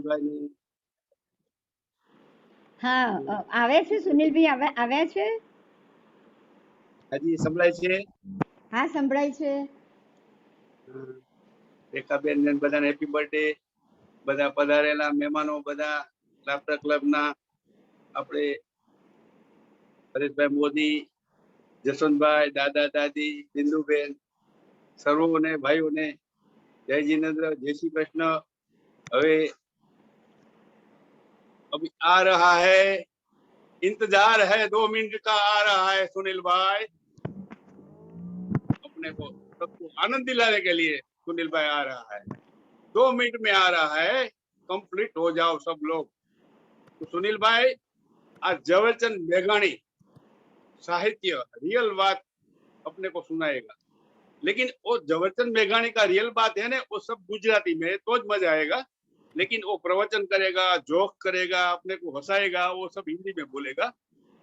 સુનિલભાઈ હા આવે છે સુનિલભાઈ આવ્યા છે હાજી સંભળાય છે હા સંભળાય છે રેખાબેન ને બધાને હેપી બર્થડે બધા પધારેલા મહેમાનો બધા લાફ્ટર ક્લબના આપણે પરેશભાઈ મોદી જસવંતભાઈ દાદા દાદી બિંદુબેન સર્વોને ભાઈઓને જય जिनेन्द्र जय श्री कृष्ण। હવે अभी आ रहा है इंतजार है 2 मिनट का आ रहा है सुनील भाई अपने को सबको आनंद दिलाने के लिए सुनील भाई आ रहा है 2 मिनट में आ रहा है कंप्लीट हो जाओ सब लोग। तो सुनील भाई आज झवेरचंद मेघाणी साहित्य रियल बात अपने को सुनाएगा लेकिन वो झवेरचंद मेघाणी का रियल बात है ना वो सब गुजराती में तो ज मजा आएगा लेकिन वो प्रवचन करेगा जोक करेगा अपने को हंसाएगा वो सब हिंदी में बोलेगा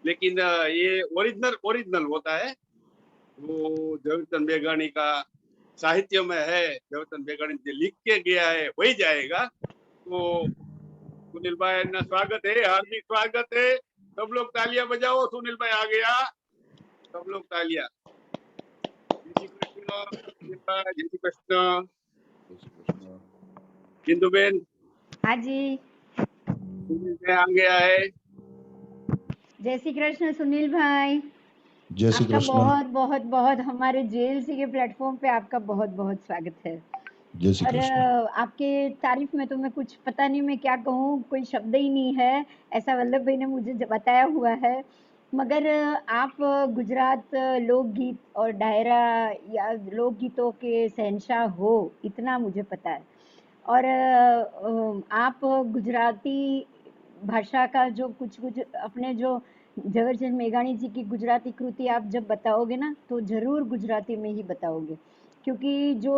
लेकिन ये ओरिजिनल होता है वो झवेरचंद मेघाणी का साहित्य में है झवेरचंद मेघाणी जो लिख के गया है वही जाएगा। तो सुनील भाई ना स्वागत है हार्दिक स्वागत है सब लोग तालियां बजाओ सुनील भाई आ गया सब लोग तालियां। जय श्री कृष्ण बिंदुबेन हाँ जी आ गया है। जय श्री कृष्ण सुनील भाई जय श्री आपका कृष्ण बहुत बहुत बहुत हमारे जेएलसी के प्लेटफॉर्म पे आपका बहुत बहुत स्वागत है। जय श्री और कृष्ण। आपके तारीफ में तो मैं कुछ पता नहीं मैं क्या कहूँ कोई शब्द ही नहीं है ऐसा वल्लभ भाई ने मुझे बताया हुआ है मगर आप गुजरात लोकगीत और डायरा या लोकगीतों के शहंशाह हो इतना मुझे पता है और आप गुजराती भाषा का जो कुछ अपने जो झवेरचंद मेघाणी जी की गुजराती कृति आप जब बताओगे ना तो जरूर गुजराती में ही बताओगे क्योंकि जो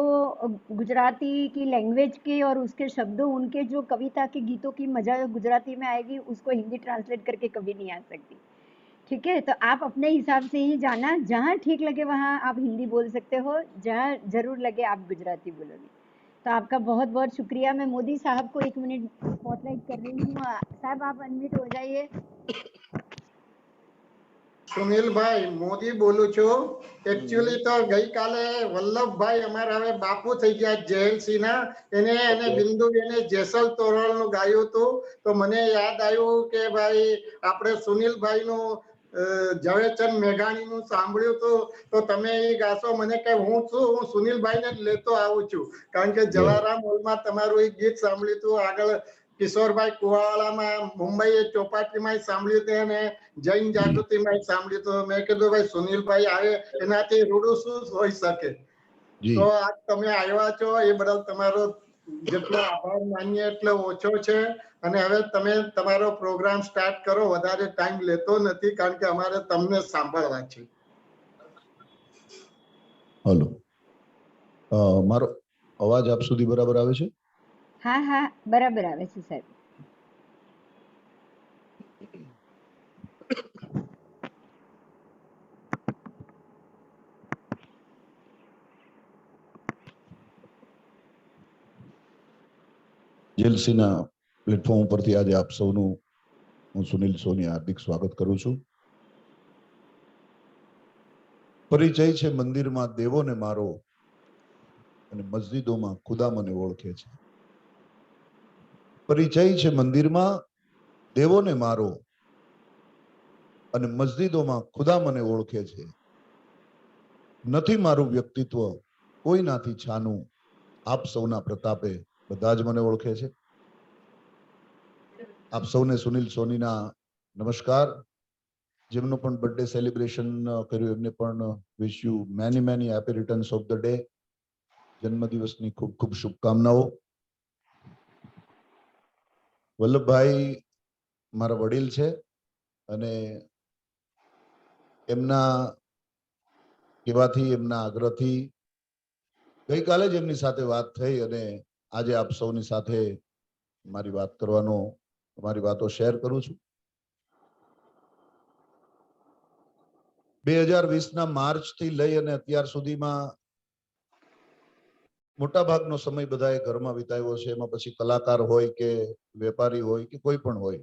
गुजराती की लैंग्वेज के और उसके शब्दों उनके जो कविता के गीतों की मजा गुजराती में आएगी उसको हिंदी ट्रांसलेट करके कभी नहीं आ सकती। ठीक है तो आप अपने हिसाब से ही जाना जहाँ ठीक लगे वहाँ आप हिंदी बोल सकते हो जहाँ जरूर लगे आप गुजराती बोलोगे। तो आपका बहुत बहुत शुक्रिया। मैं मोदी साहब को 1 मिनट स्पॉटलाइट कर रही हूँ साहब आप अनम्यूट हो जाइए। सुनील भाई मोदी बोलू छू एक्चुअली तो गई काले वल्लभ भाई अमरा हवे बापू थई गया जेएलसी ना एने बिंदु एने जेसल तोरल नु गायो तो मने याद आयो के भाई आपणे सुनील भाई नु झवेरचंद मेघाणी नु सांभळ्યું तो तमे ई गासो मने के हूँ सुनील भाई ने लेतो आવું છું કારણ કે જલારામ હોલ માં તમારું એક ગીત સાંભળ્યું હતું આગળ કિશોરભાઈ કુવાળામાં મુંબઈ ચોપાટીમાં સાંભળ્યું અને જૈન જાગૃતિમાં સાંભળ્યું તો મેં કીધું ભાઈ સુનિલભાઈ આવે એનાથી રૂડું શું હોઈ શકે તો આજ તમે આવ્યા છો એ બદલ તમારો જેટલો આભાર માનીએ એટલો ઓછો છે અને હવે તમે તમારો પ્રોગ્રામ સ્ટાર્ટ કરો વધારે ટાઈમ લેતો નથી કારણ કે અમારે તમને સાંભળવા છે। हेलो मारो अवाज आप सुधी बराबर आवे छे? हाँ हाँ बराबर आवे छे साहब। જેલસીના પ્લેટફોર્મ પરથી આજે આપ સૌનું હું સુનિલ સોની હાર્દિક સ્વાગત કરું છું। પરિચય છે મંદિરમાં દેવોને મારો અને મસ્જિદોમાં ખુદા મને ઓળખે છે। પરિચય છે મંદિરમાં દેવોને મારો અને મસ્જિદોમાં ખુદા મને ઓળખે છે। નથી મારું વ્યક્તિત્વ કોઈનાથી છાનું આપ સૌના પ્રતાપે બધા જ મને ઓળખે છે। આપ સૌને સુનિલ સોનીના નમસ્કાર। જેમનો પણ બર્થડે સેલિબ્રેશન કર્યું એમને પણ wish you many many happy returns of the day. જન્મદિવસની ખૂબ ખૂબ શુભકામનાઓ। વલ્લભભાઈ મારા વડીલ છે અને એમના કહેવાથી એમના આગ્રહથી ગઈકાલે જ એમની સાથે વાત થઈ અને આજે આપ સૌની સાથે મારી વાત કરવાનો મારી વાતો શેર કરું છું। 2020 ના માર્ચ થી લઈ અને અત્યાર સુધીમાં મોટા ભાગનો સમય બધાએ ઘરમાં વિતાવ્યો છે। એમાં પછી કલાકાર હોય કે વેપારી હોય કે કોઈ પણ હોય,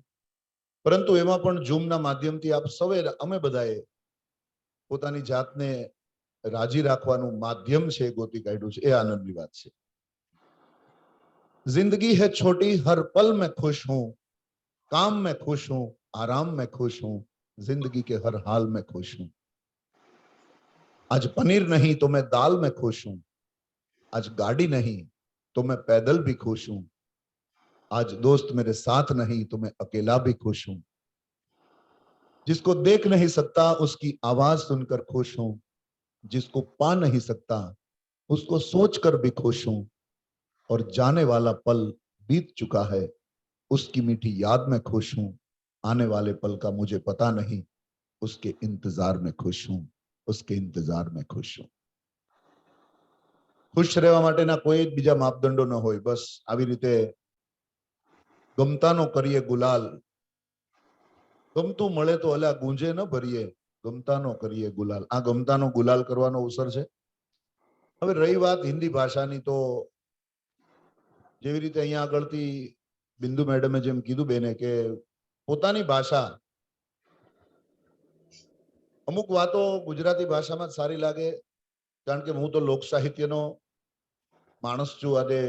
પરંતુ એમાં પણ ઝૂમના માધ્યમથી આપ સૌએ અમે બધાએ પોતાની જાતને રાજી રાખવાનું માધ્યમ છે ગોતી કાઢ્યું છે, એ આનંદની વાત છે। जिंदगी है छोटी, हर पल में खुश हूं, काम में खुश हूं, आराम में खुश हूं, जिंदगी के हर हाल में खुश हूं। आज पनीर नहीं तो मैं दाल में खुश हूं, आज गाड़ी नहीं तो मैं पैदल भी खुश हूं, आज दोस्त मेरे साथ नहीं तो मैं अकेला भी खुश हूं। जिसको देख नहीं सकता उसकी आवाज सुनकर खुश हूं, जिसको पा नहीं सकता उसको सोचकर भी खुश हूं, और जाने वाला पल बीत चुका है उसकी मीठी याद में खुश हूं, आने वाले पल का मुझे पता नहीं उसके इंतजार में खुश हूं, उसके इंतजार में खुश हूं। खुश રહેવા માટેના કોઈ બીજા માપદંડો ન હોય, બસ આવી રીતે ગમતાનો કરીએ ગુલાલ, ગમતું મળે તો અલા ગુંજે ન ભરીએ, ગમતાનો કરીએ ગુલાલ। આ ગમતાનો ગુલાલ કરવાનો અવસર છે। હવે રહી વાત હિન્દી ભાષાની, તો જેવી રીતે અહીંયા આગળથી બિંદુ મેડમે જેમ કીધું બેને કે પોતાની ભાષા, અમુક વાતો ગુજરાતી ભાષામાં જ સારી લાગે, કારણ કે હું તો લોક સાહિત્યનો માણસ છું અને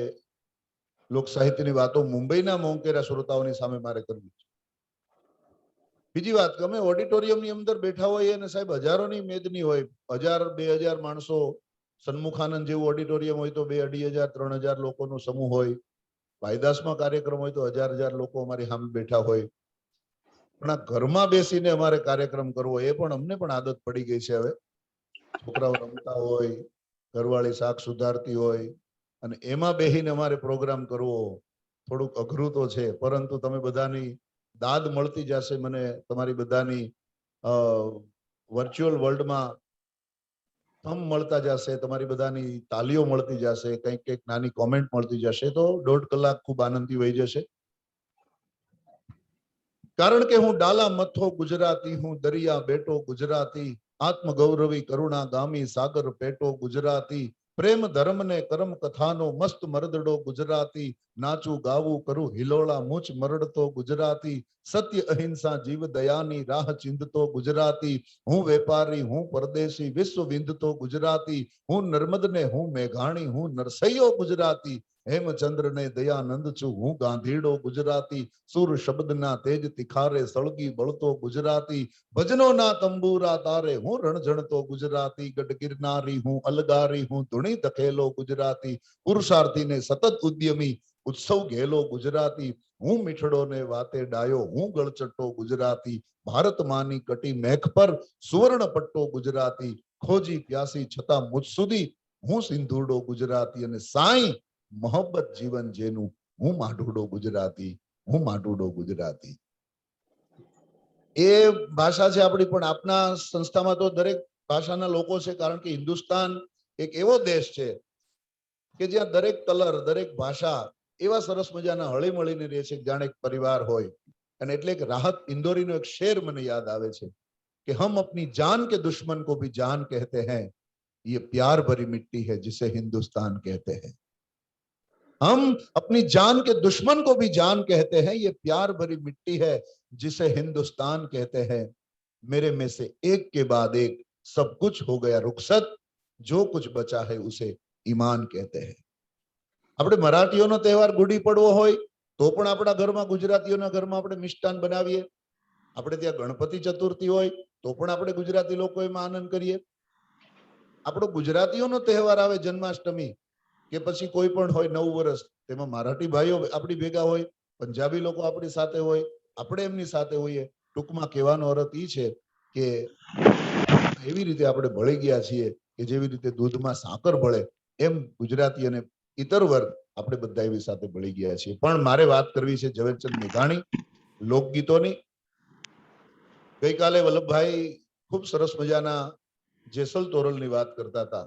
લોક સાહિત્યની વાતો મુંબઈના મોંકેરા શ્રોતાઓની સામે મારે કરવી છે। બીજી વાત કે અમે ઓડિટોરિયમની અંદર બેઠા હોઈએ અને સાહેબ હજારોની મેદની હોય, 1000-2000 માણસો, સન્મુખાનંદ જેવું ઓડિટોરિયમ હોય તો 2,000-2,500 3,000 લોકોનો સમૂહ હોય, ભાઈદાસમાં કાર્યક્રમ હોય તો 1000 લોકો અમારી સામે બેઠા હોય, પણ આ ઘરમાં બેસીને અમારે કાર્યક્રમ કરવો એ પણ અમને પણ આદત પડી ગઈ છે। હવે છોકરાઓ રમતા હોય, ઘરવાળી શાક સુધારતી હોય અને એમાં બેહીને અમારે પ્રોગ્રામ કરવો થોડુંક અઘરું તો છે, પરંતુ તમે બધાની દાદ મળતી જશે મને, તમારી બધાની વર્ચ્યુઅલ વર્લ્ડમાં થમ મળતા જશે, તમારી બધાની તાલીઓ મળતી જશે, કંઈક કંઈક નાની કોમેન્ટ મળતી જશે, તો 1.5 કલાક ખૂબ આનંદથી વહી જશે। કારણ કે હું ડાલા મથો ગુજરાતી हूं, दरिया बेटो गुजराती, आत्मगौरवी करुणा गामी सागर पेटो गुजराती, प्रेम धर्म ने कर्म कथानो मस्त मरदड़ो गुजराती, नाचू गावू करू हिलोड़ा मुच मरड़तो गुजराती, सत्य अहिंसा जीव दयानी राह चिंदतो गुजराती, हूँ व्यापारी हूँ परदेशी विश्व विंदतो गुजराती, हूँ नर्मद ने हूँ मेघाणी हूँ नरसैयो गुजराती, हेमचंद्र ने दयानंद छू हूँ गांधीड़ो गुजराती, सुर शब्द ना तेज तिखारे सळगी बळतो गुजराती, भजनो ना तंबूरा तारे हूँ रणझणतो गुजराती, गढ़ गिरनारी हूँ अलगारी हूँ धुनी धकेलो गुजराती, पुरुषार्थी ने सतत उद्यमी उत्सव घेलो गुजराती, हूँ मिठड़ो ने वाते डायो हूँ गळचट्टो गुजराती, भारत मानी कटी मेघ पर सुवर्ण पट्टो गुजराती, खोजी प्यासी छता मुझ सुधी हूँ सिंधुड़ो गुजराती, अने साईं मोहब्बत जीवन जेनु हूँ माढुडो गुजराती, हूँ माढुडो गुजराती। એ ભાષા છે આપણી, પણ આપના સંસ્થામાં તો દરેક ભાષાના લોકો છે, કારણ કે હિન્દુસ્તાન એક એવો દેશ છે કે જ્યાં દરેક કલર, દરેક ભાષા એવા સરસ મજાના હળી મળીને રહે છે, જાણે એક પરિવાર હોય। અને એટલે કે રાહત ઇન્દોરીનો એક શેર મને યાદ આવે છે કે हम अपनी जान के दुश्मन को भी जान कहते हैं, ये प्यार भरी मिट्टी है जिसे हिंदुस्तान कहते हैं। हम अपनी जान के दुश्मन को भी जान कहते हैं, ये प्यार भरी मिट्टी है जिसे हिंदुस्तान कहते हैं, मेरे में से एक के बाद एक सब कुछ हो गया रुखसत, जो कुछ बचा है उसे ईमान कहते हैं। આપણે મરાઠીઓનો તહેવાર ગુડી પડવો હોય તો પણ આપણા ઘરમાં, ગુજરાતીઓના ઘરમાં આપણે મિષ્ટાન બનાવીએ, આપણે ત્યાં ગણપતિ ચતુર્થી હોય તો પણ આપણે ગુજરાતી લોકો એમાં આનંદ કરીએ। આપણો ગુજરાતીઓનો તહેવાર આવે જન્માષ્ટમી કે પછી કોઈ પણ હોય નવ વર્ષ, તેમાં મરાઠી ભાઈઓ આપણી ભેગા હોય, પંજાબી લોકો આપણી સાથે હોય, આપણે એમની સાથે હોઈએ। ટૂંકમાં કહેવાનો અર્થ એ છે કે એવી રીતે આપણે ભળી ગયા છીએ કે જેવી રીતે દૂધમાં સાકર ભળે એમ ગુજરાતી અને इतर वर्ग આપણે બધા એવી સાથે ભળી ગયા છીએ। પણ મારે વાત કરવી છે ઝવેરચંદ મેઘાણી લોકગીતોની। ગઈકાલે વલ્લભભાઈ ખૂબ સરસ મજાના જેસલ તોરલની વાત કરતા હતા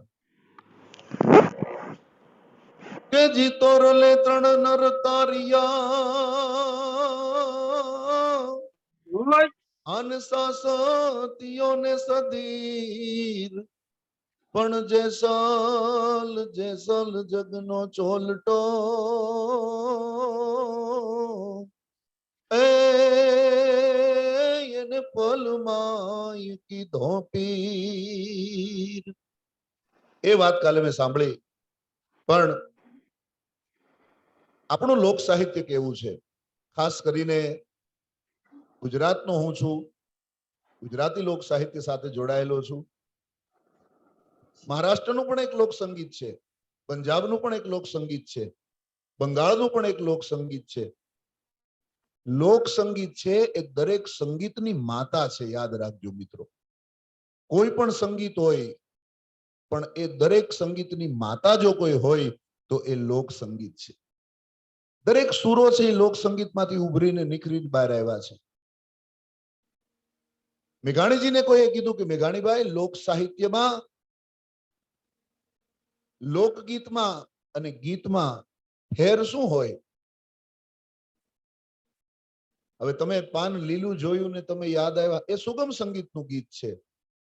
કે જી તોરલે ત્રણ નર તારિયા અન સાસતીઓને સદીર, પણ જેસલ જેસલ જગનો ચોલટો, પલમાય કીધો પીર. એ વાત કાલે મેં સાંભળી. પણ આપણું લોક સાહિત્ય કેવું છે, ખાસ કરીને ગુજરાતનો હું છું, ગુજરાતી લોક સાહિત્ય સાથે જોડાયેલો છું. મહારાષ્ટ્રનું પણ એક લોક સંગીત છે, પંજાબનું પણ એક લોક સંગીત છે, બંગાળનું પણ એક લોક સંગીત છે. લોક સંગીત છે એ દરેક સંગીતની માતા છે. યાદ રાખજો મિત્રો, કોઈ પણ સંગીત હોય પણ એ દરેક સંગીતની માતા જો કોઈ હોય તો એ લોક સંગીત છે. દરેક સુરો છે એ લોક સંગીતમાંથી ઉભરીને નીકળીને બહાર આવ્યા છે. મેઘાણીજીને કોઈએ કીધું કે મેઘાણીભાઈ, લોક સાહિત્યમાં, લોકગીતમાં અને ગીતમાં ફેર શું હોય? હવે તમે પાન લીલું જોયું ને તમે યાદ આવ્યા, એ સુગમ સંગીતનું ગીત છે.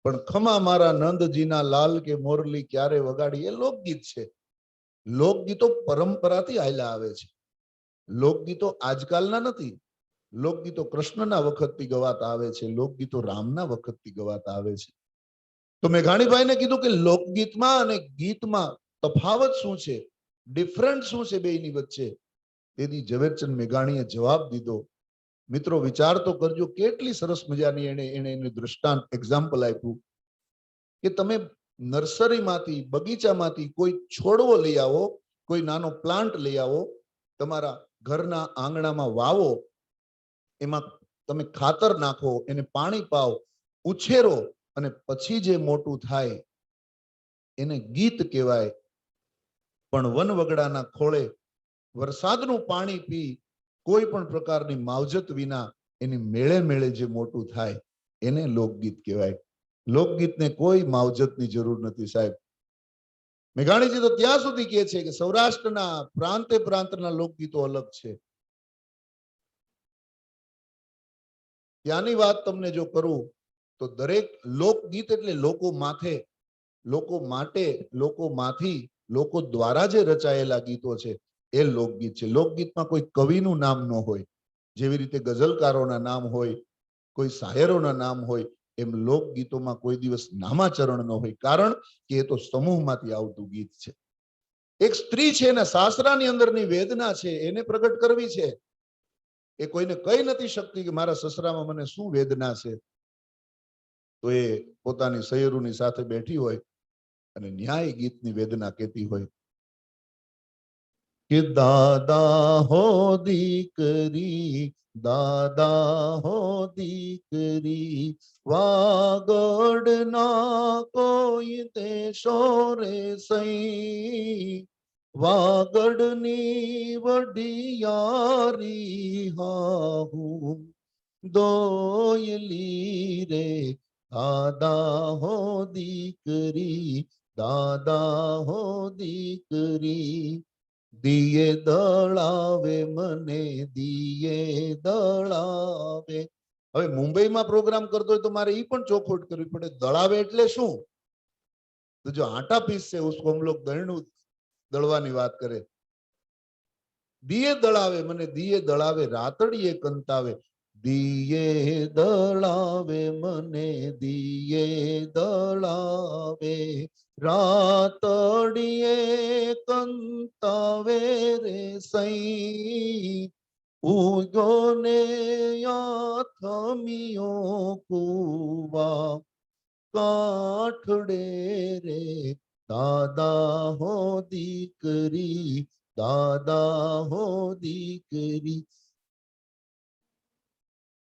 પણ ખમા મારા નંદજીના લાલ કે મોરલી ક્યારે વગાડી, એ લોકગીત છે. લોકગીતો પરંપરાથી હાલ્યા આવે છે. લોકગીતો આજકાલના નથી. લોકગીતો કૃષ્ણના વખતથી ગવાતા આવે છે, લોકગીતો રામના વખતથી ગવાતા આવે છે. તો મેઘાણીભાઈને કીધું કે લોકગીતમાં અને ગીતમાં તફાવત શું છે, ડિફરન્ટ શું છે બેયની વચ્ચે? તેથી ઝવેરચંદ મેઘાણીએ જવાબ દીધો. મિત્રો વિચાર તો કરજો, કેટલી સરસ મજાની એને દૃષ્ટાંત એક્ઝામ્પલ આપ્યું કે તમે નર્સરીમાંથી, બગીચામાંથી કોઈ છોડવો લઈ આવો, કોઈ નાનો પ્લાન્ટ લઈ આવો, તમારા ઘરના આંગણામાં વાવો, એમાં તમે ખાતર નાખો, એને પાણી પાઓ, ઉછેરો, અને પછી જે મોટું થાય એને ગીત કહેવાય. પણ વનવગડાના ખોળે વરસાદનું પાણી પી કોઈ પણ પ્રકારની માવજત વિના એની મેળે મેળે જે મોટું થાય એને લોકગીત કહેવાય. લોકગીતને કોઈ માવજતની જરૂર નથી સાહેબ. મેઘાણીજી તો ત્યાં સુધી કહે છે કે સૌરાષ્ટ્રના પ્રાંતે પ્રાંતના લોકગીતો અલગ છે. ત્યાંની વાત તમને જો કરું તો દરેક લોકગીત એટલે લોકો માથે, લોકો માટે, લોકો માંથી, લોકો દ્વારા જે રચાયેલા ગીતો છે એ લોકગીત છે. લોકગીતમાં કોઈ કવિનું નામ ન હોય, જેવી રીતે ગઝલકારોના નામ હોય, કોઈ શાયરોના નામ હોય, એમ લોકગીતોમાં કોઈ દિવસ નામાચરણ ન હોય. કારણ કે એ તો સમૂહમાંથી આવતું ગીત છે. એક સ્ત્રી છે એના સાસરાની અંદરની વેદના છે એને પ્રગટ કરવી છે. એ કોઈને કહી નથી શકતી કે મારા સસરામાં મને શું વેદના છે. તો એ પોતાની સૈયરુની સાથે બેઠી હોય અને ન્યાય ગીતની વેદના કહેતી હોય કે દાદા હો દીકરી, દાદા હો દીકરી, વાગડ ના કોઈ દેશો રે સઈ, વાગડની વડિયારી હાહુ દોયલી રે, દાદા હો દીકરી, દાદા હો દીકરી, દિયે દળાવે મને, દિયે દળાવે. હવે મુંબઈમાં પ્રોગ્રામ કરતો હોય તો મારે ઈ પણ ચોખવટ કરવી પડે. દળાવે એટલે શું? તો જો આટા પીસશે उसको हम लोग દળનું દળવાની વાત કરે. દિયે દળાવે મને, દિયે દળાવે, રાતડીએ કંતાવે, દિયે દળાવે મને, દિયે દળાવે, રાતડીએ કંતાવે રે સઈ, ઉગ્યો ને આથમિયો કુવા કાઠડે રે, દાદા હો દીકરી, दादा हो दीकरी.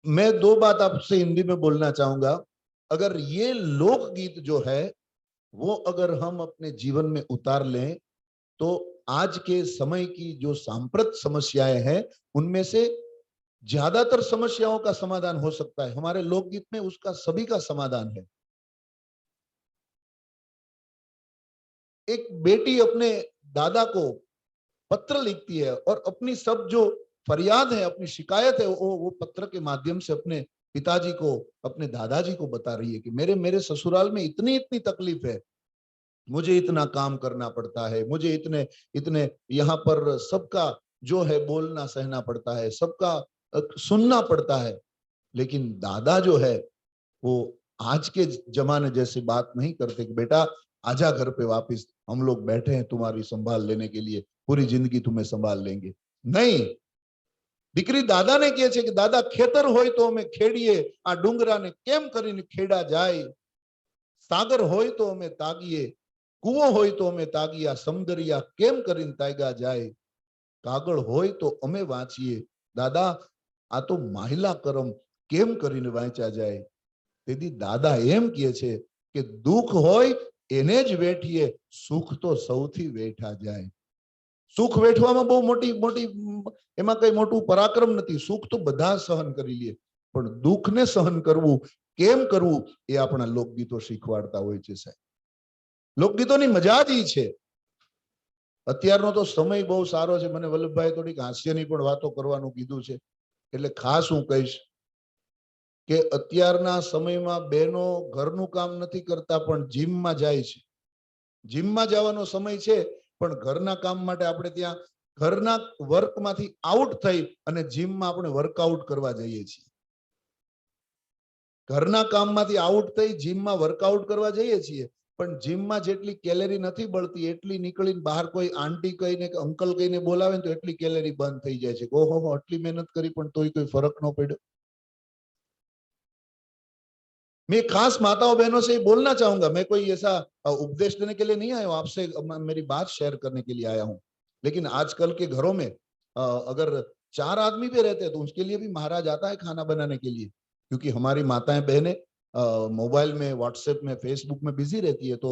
मैं दो बात आपसे हिंदी में बोलना चाहूंगा. अगर ये लोकगीत जो है वो अगर हम अपने जीवन में उतार लें तो आज के समय की जो सांप्रत समस्याएं हैं उनमें से ज्यादातर समस्याओं का समाधान हो सकता है. हमारे लोकगीत में उसका सभी का समाधान है. एक बेटी अपने दादा को पत्र लिखती है और अपनी सब जो फरियाद है, अपनी शिकायत है, वो पत्र के माध्यम से अपने पिताजी को, अपने दादाजी को बता रही है कि मेरे ससुराल में इतनी इतनी तकलीफ है, मुझे इतना काम करना पड़ता है, मुझे इतने इतने यहाँ पर सबका जो है बोलना सहना पड़ता है, सबका सुनना पड़ता है. लेकिन दादा जो है वो आज के जमाने जैसी बात नहीं करते कि बेटा आजा घर पे वापस, हम लोग बैठे हैं तुम्हारी संभाल लेने के लिए, पूरी जिंदगी तुम्हें संभाल लेंगे। नहीं, દીકરી દાદાને કહે છે કે દાદા ખેતર હોય તો અમે ખેડીએ, આ ડુંગરાને કેમ કરીને ખેડા જાય, સાગર હોય તો અમે તાગીએ, કૂવો હોય તો અમે તાગીએ, આ સમદરિયા કેમ કરીને તાગ્યા જાય, કાગળ હોય તો અમે વાંચીએ, દાદા આ તો માહિલા કરમ કેમ કરીને વાંચ્યા જાય। તેથી દાદા એમ કહે છે કે દુઃખ હોય એને જ વેઠીએ, સુખ તો સૌથી વેઠા જાય। સુખ વેઠવામાં બહુ મોટી મોટી એમાં કઈ મોટું પરાક્રમ નથી, સુખ તો બધા સહન કરી લે, પણ દુઃખને સહન કરવું કેમ કરવું એ આપણા લોકગીતો શીખવાડતા હોય છે સાહેબ। લોકગીતોની મજા જ ઈ છે। અત્યારનો તો સમય બહુ સારો છે, મને વલ્લભભાઈ થોડીક હાસ્યની પણ વાતો કરવાનું કીધું છે, એટલે ખાસ હું કહીશ કે અત્યારના સમયમાં બહેનો ઘરનું કામ નથી કરતા પણ જીમમાં જાય છે। જીમમાં જવાનો સમય છે પણ ઘરના કામ માટે આપણે ત્યાં ઘરના વર્કમાંથી આઉટ થઈ અને જીમમાં આપણે વર્કઆઉટ કરવા જઈએ છીએ। ઘરના કામમાંથી આઉટ થઈ જીમમાં વર્કઆઉટ કરવા જઈએ છીએ, પણ જીમમાં જેટલી કેલેરી નથી બળતી એટલી નીકળીને બહાર કોઈ આંટી કહીને કે અંકલ કહીને બોલાવે ને તો એટલી કેલેરી બંધ થઈ જાય છે। ઓહો આટલી મહેનત કરી પણ તોય કોઈ ફરક ન પડ્યો। मैं खास माताओं बहनों से बोलना चाहूंगा, मैं कोई ऐसा उपदेश देने के लिए नहीं आया हूं, आपसे मेरी बात शेयर करने के लिए आया हूं। लेकिन आजकल के घरों में अगर 4 आदमी भी रहते हैं तो उसके लिए भी महाराज आता है खाना बनाने के लिए, क्योंकि हमारी माताएं बहनें मोबाइल में, व्हाट्सएप में, फेसबुक में बिजी रहती है, तो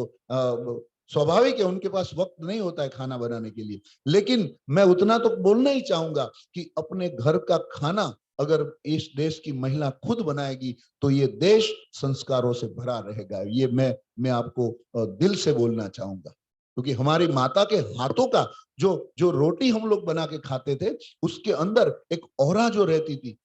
स्वाभाविक है उनके पास वक्त नहीं होता है खाना बनाने के लिए। लेकिन मैं उतना तो बोलना ही चाहूंगा कि अपने घर का खाना अगर इस देश की महिला खुद बनाएगी तो ये देश संस्कारों से भरा रहेगा। ये मैं आपको दिल से बोलना चाहूंगा, क्योंकि हमारी माता के हाथों का जो जो रोटी हम लोग बना के खाते थे उसके अंदर एक औरा जो रहती थी,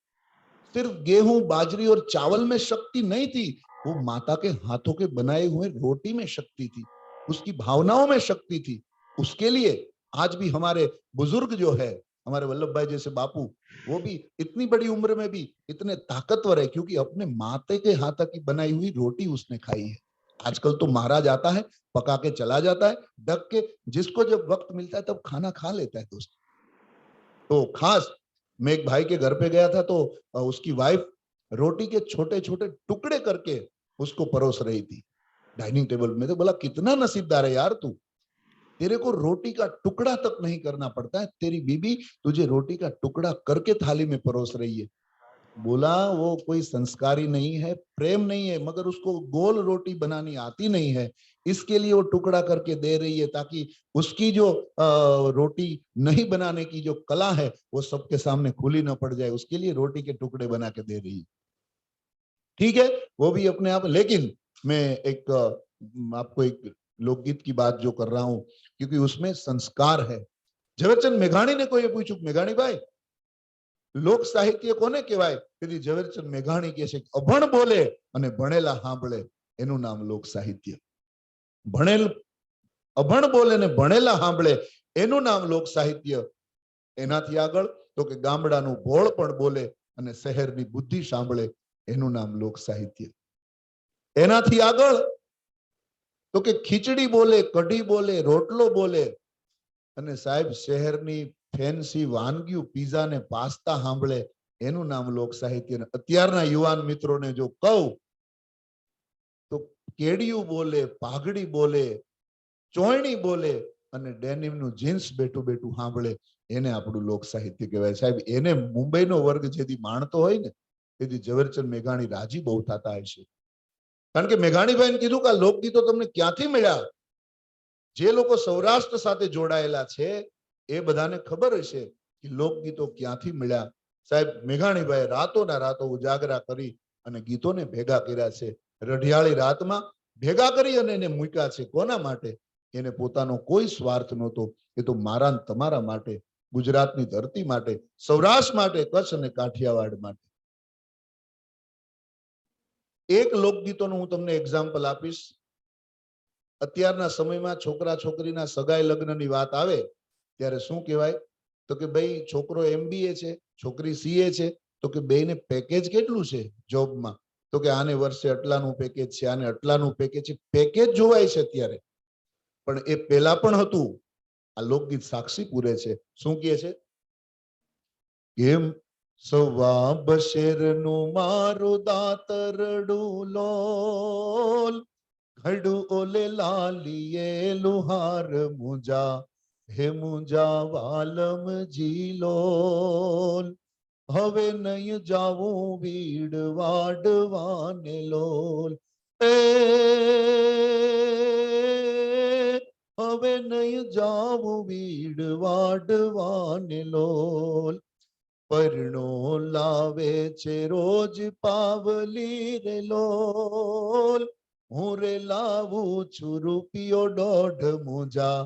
सिर्फ गेहूं, बाजरी और चावल में शक्ति नहीं थी, वो माता के हाथों के बनाए हुए रोटी में शक्ति थी, उसकी भावनाओं में शक्ति थी। उसके लिए आज भी हमारे बुजुर्ग जो है, हमारे वल्लभ भाई जैसे बापू, वो भी इतनी बड़ी उम्र में भी इतने ताकतवर है क्योंकि अपने माते के हाथ की बनाई हुई रोटी उसने खाई है। आजकल तो महाराज आता है, पका के चला जाता है, ढक के, जिसको जब वक्त मिलता है तब खाना खा लेता है दोस्त। तो खास मैं एक भाई के घर पे गया था तो उसकी वाइफ रोटी के छोटे छोटे टुकड़े करके उसको परोस रही थी डाइनिंग टेबल में। तो बोला कितना नसीबदार है यार तू, तेरे को रोटी का टुकड़ा तक नहीं करना पड़ता है, तेरी बीबी तुझे रोटी का टुकड़ा करके थाली में परोस रही है। बोला वो कोई संस्कारी नहीं है, प्रेम नहीं है, मगर उसको गोल रोटी बनानी आती नहीं है, इसके लिए वो टुकड़ा करके दे रही है ताकि उसकी जो रोटी नहीं बनाने की जो कला है वो सबके सामने खुली न पड़ जाए, उसके लिए रोटी के टुकड़े बना के दे रही है। ठीक है, वो भी अपने आप। लेकिन मैं एक आपको एक लोकगीत की बात जो कर रहा हूं क्योंकि उसमें संस्कार है। ઝવેરચંદ મેઘાણી ने कोई पूछू, मेघाणी भाई लोक साहित्य कोने कहेवाय? તેથી ઝવેરચંદ મેઘાણી કહે છે અભણ બોલે અને ભણેલા સાંભળે એનું નામ લોક સાહિત્ય। ભણેલ અભણ બોલે ને ભણેલા સાંભળે એનું નામ લોક સાહિત્ય। એનાથી આગળ તો કે ગામડાનું ભોળ પણ બોલે અને શહેરની બુદ્ધિ સાંભળે એનું નામ લોક સાહિત્ય। એનાથી આગળ તો કે ખીચડી બોલે, કઢી બોલે, રોટલો બોલે અને સાહેબ શહેરની ફેન્સી વાનગીઓ, પીઝા ને પાસ્તા સાંભળે એનું નામ લોક સાહિત્ય। અત્યારના યુવાન મિત્રોને જો કહું તો કેડિયું બોલે, પાઘડી બોલે, ચોયણી બોલે અને ડેનિમનું જીન્સ બેઠું બેઠું સાંભળે એને આપણું લોક સાહિત્ય કહેવાય। સાહેબ એને મુંબઈનો વર્ગ જેથી માણતો હોય ને તેથી ઝવેરચંદ મેઘાણી રાજી બહુ થતા હશે, કારણ કે મેઘાણીભાઈને કીધું કે આ લોકગીતો તમને ક્યાંથી મળ્યા? જે લોકો સૌરાષ્ટ્ર સાથે જોડાયેલા છે એ બધાને ખબર હશે કે લોકગીતો ક્યાંથી મળ્યા। સાહેબ મેઘાણીભાઈ રાતોના રાતો ઉજાગરા કરી અને ગીતોને ભેગા કર્યા છે। રઢિયાળી રાતમાં ભેગા કરી અને એને મૂક્યા છે। કોના માટે? એને પોતાનો કોઈ સ્વાર્થ નહોતો, એ તો મારા ને તમારા માટે, ગુજરાતની ધરતી માટે, સૌરાષ્ટ્ર માટે, કચ્છ અને કાઠિયાવાડ માટે। એક લોકગીતોનું હું તમને એક્ઝામ્પલ આપીશ। અત્યારના સમયમાં છોકરા છોકરીના સગાઈ લગ્નની વાત આવે ત્યારે શું કહેવાય? તો કે ભાઈ છોકરો MBA છે, છોકરી CA છે, તો કે બેને પેકેજ કેટલું છે જોબમાં? તો કે આને વર્ષે આટલાનું પેકેજ છે, આને આટલાનું પેકેજ છે. પેકેજ જોવાય છે અત્યારે, પણ એ પેલા પણ હતું. આ લોકગીત સાક્ષી પૂરે છે. શું કહે છે? કેમ સવા બશેરનું મારું દાતરડું લોલ, ઘડું ઓલે લાલીએ લુહાર મુજા, હે મુજા વાલમ જીલોલ. હવે નહીં જાવું વીડ વાડવાને લોલ, એ હવે નહીં જાવું વીડ વાડવાને લોલ. પરણો લાવે છે રોજ પાવલી રે લોલ, હું રે લાવું છું રૂપિયો 1.5 મુજા,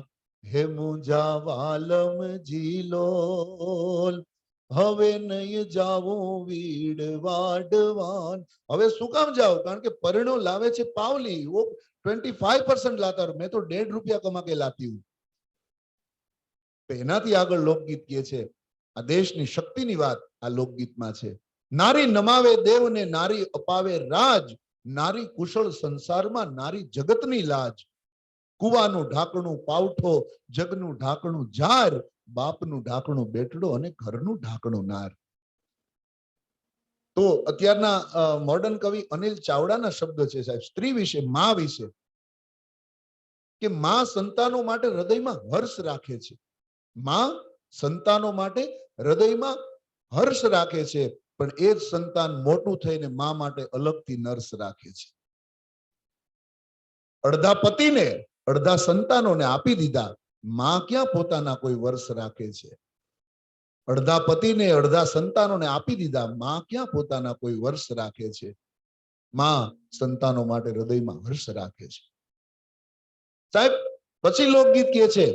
હે મુજા વાલમ જીલોલ. હવે નહીં જાવું વીડ વાડવાન. હવે શું કામ જાવ? કારણ કે પરણો લાવે છે પાવલી, वो 25% लाता और मैं तो 1.5 रुपया कमा के लाती हूँ. એનાથી આગળ લોકગીત કહે છે, આ દેશની શક્તિની વાત આ લોકગીતમાં છે. નારી નમાવે દેવને, નારી અપાવે રાજ, નારી કુશળ સંસારમાં, નારી જગતની લાજ. કુવાનું ઢાંકણું પાવઠો, જગનું ઢાંકણું જાર, બાપનું ઢાંકણું બેટડો અને ઘરનું ઢાંકણું નાર. તો અત્યારના મોડર્ન કવિ અનિલ ચાવડાના શબ્દ છે સાહેબ, સ્ત્રી વિશે, માં વિશે, કે માં સંતાનો માટે હૃદયમાં હર્ષ રાખે છે. માં સંતાનો માટે હૃદયમાં હર્ષ રાખે છે, પણ એ જ સંતાન મોટું થઈને માં માટે અલગથી નર્સ રાખે છે. અડધા પતિને અડધા સંતાનોને આપી દીધા, માં ક્યાં પોતાના કોઈ વર્ષ રાખે છે? અડધા પતિને અડધા સંતાનોને આપી દીધા, માં ક્યાં પોતાના કોઈ વર્ષ રાખે છે? માં સંતાનો માટે હૃદયમાં હર્ષ રાખે છે. સાહેબ પછી લોકગીત કહે છે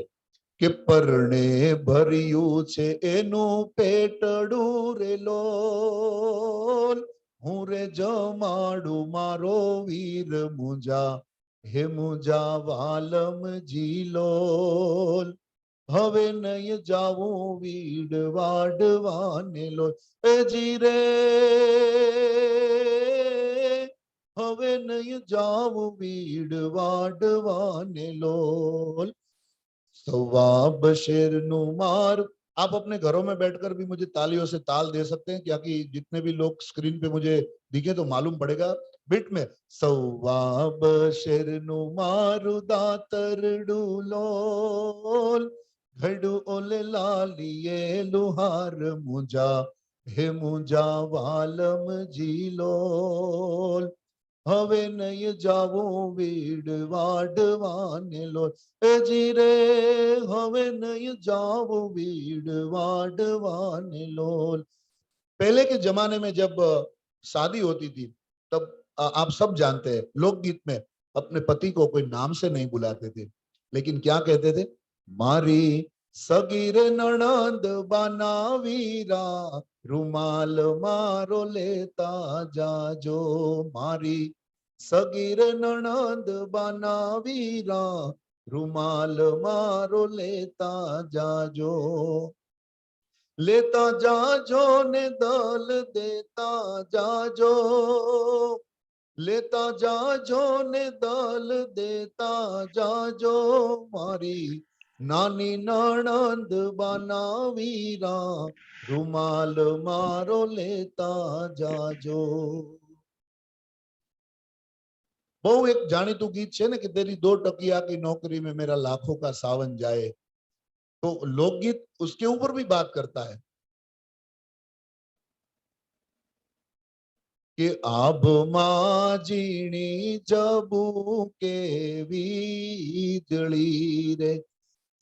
કે પરણે ભર્યું છે એનું પેટડું રે લોલ, હું રે જમાડું મારો વીર મુજા, હે મુજા વાલમ જીલોલ. હવે નહીં જાવું વીડ વાડવાને લોલ, એ જીરે હવે નહીં જાવું વીડ વાડવાને लोल. सवाब शेर नुमार. आप अपने घरों में बैठकर भी मुझे तालियों से ताल दे सकते हैं, क्योंकि जितने भी लोग स्क्रीन पे मुझे दिखे तो मालूम पड़ेगा बिट में. सवाब शेर नुमार दातर डूलोल, घडू ओले लालिए लुहार मुजा, हे मुजा वालम जीलोल. હવે નહીં જાવું વીડ વાડવાને લોલ, એ જીરે હવે नहीं जाऊं वीड वाडवाने लोल. पहले के जमाने में जब शादी होती थी तब आप सब जानते हैं लोकगीत में अपने पति को कोई नाम से नहीं बुलाते थे, लेकिन क्या कहते थे? मारी सगीर नणंद बनावीरा, रुमाल मारो लेता जाजो. मारी सगीर नणंद बनावीरा, रुमाल मारो लेता जाजो. लेता जाजो ने दल देता जाजो, लेता जाजो ने दल देता जाजो. मारी नानी नणंद बनावीरा, रुमाल मारो लेता जाजो. बहु एक जानीतू गीत है ना कि तेरी 2 टकिया की नौकरी में मेरा लाखों का सावन जाए. तो लोकगीत उसके ऊपर भी बात करता है कि आभ माजीणी जबू के वीजળી रे,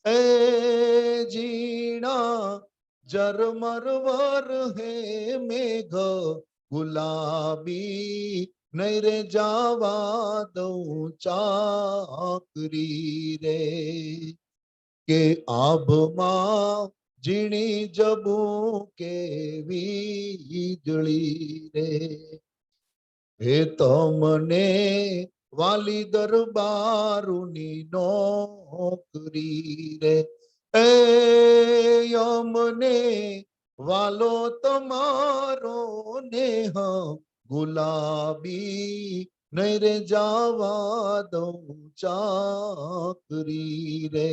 ए जीणा जरमरवर है मेघ गुलाबी, नहीं रे जावा दऊं चाकरी रे. के आभ मा जीणी जबू के वीजળી रे, हे तमने वाली दरबारुनी नौकरी रे. ए यमने વાલો તમારો નેહ ગુલાબી નહીં રે જાવા દઉં ચાકરી રે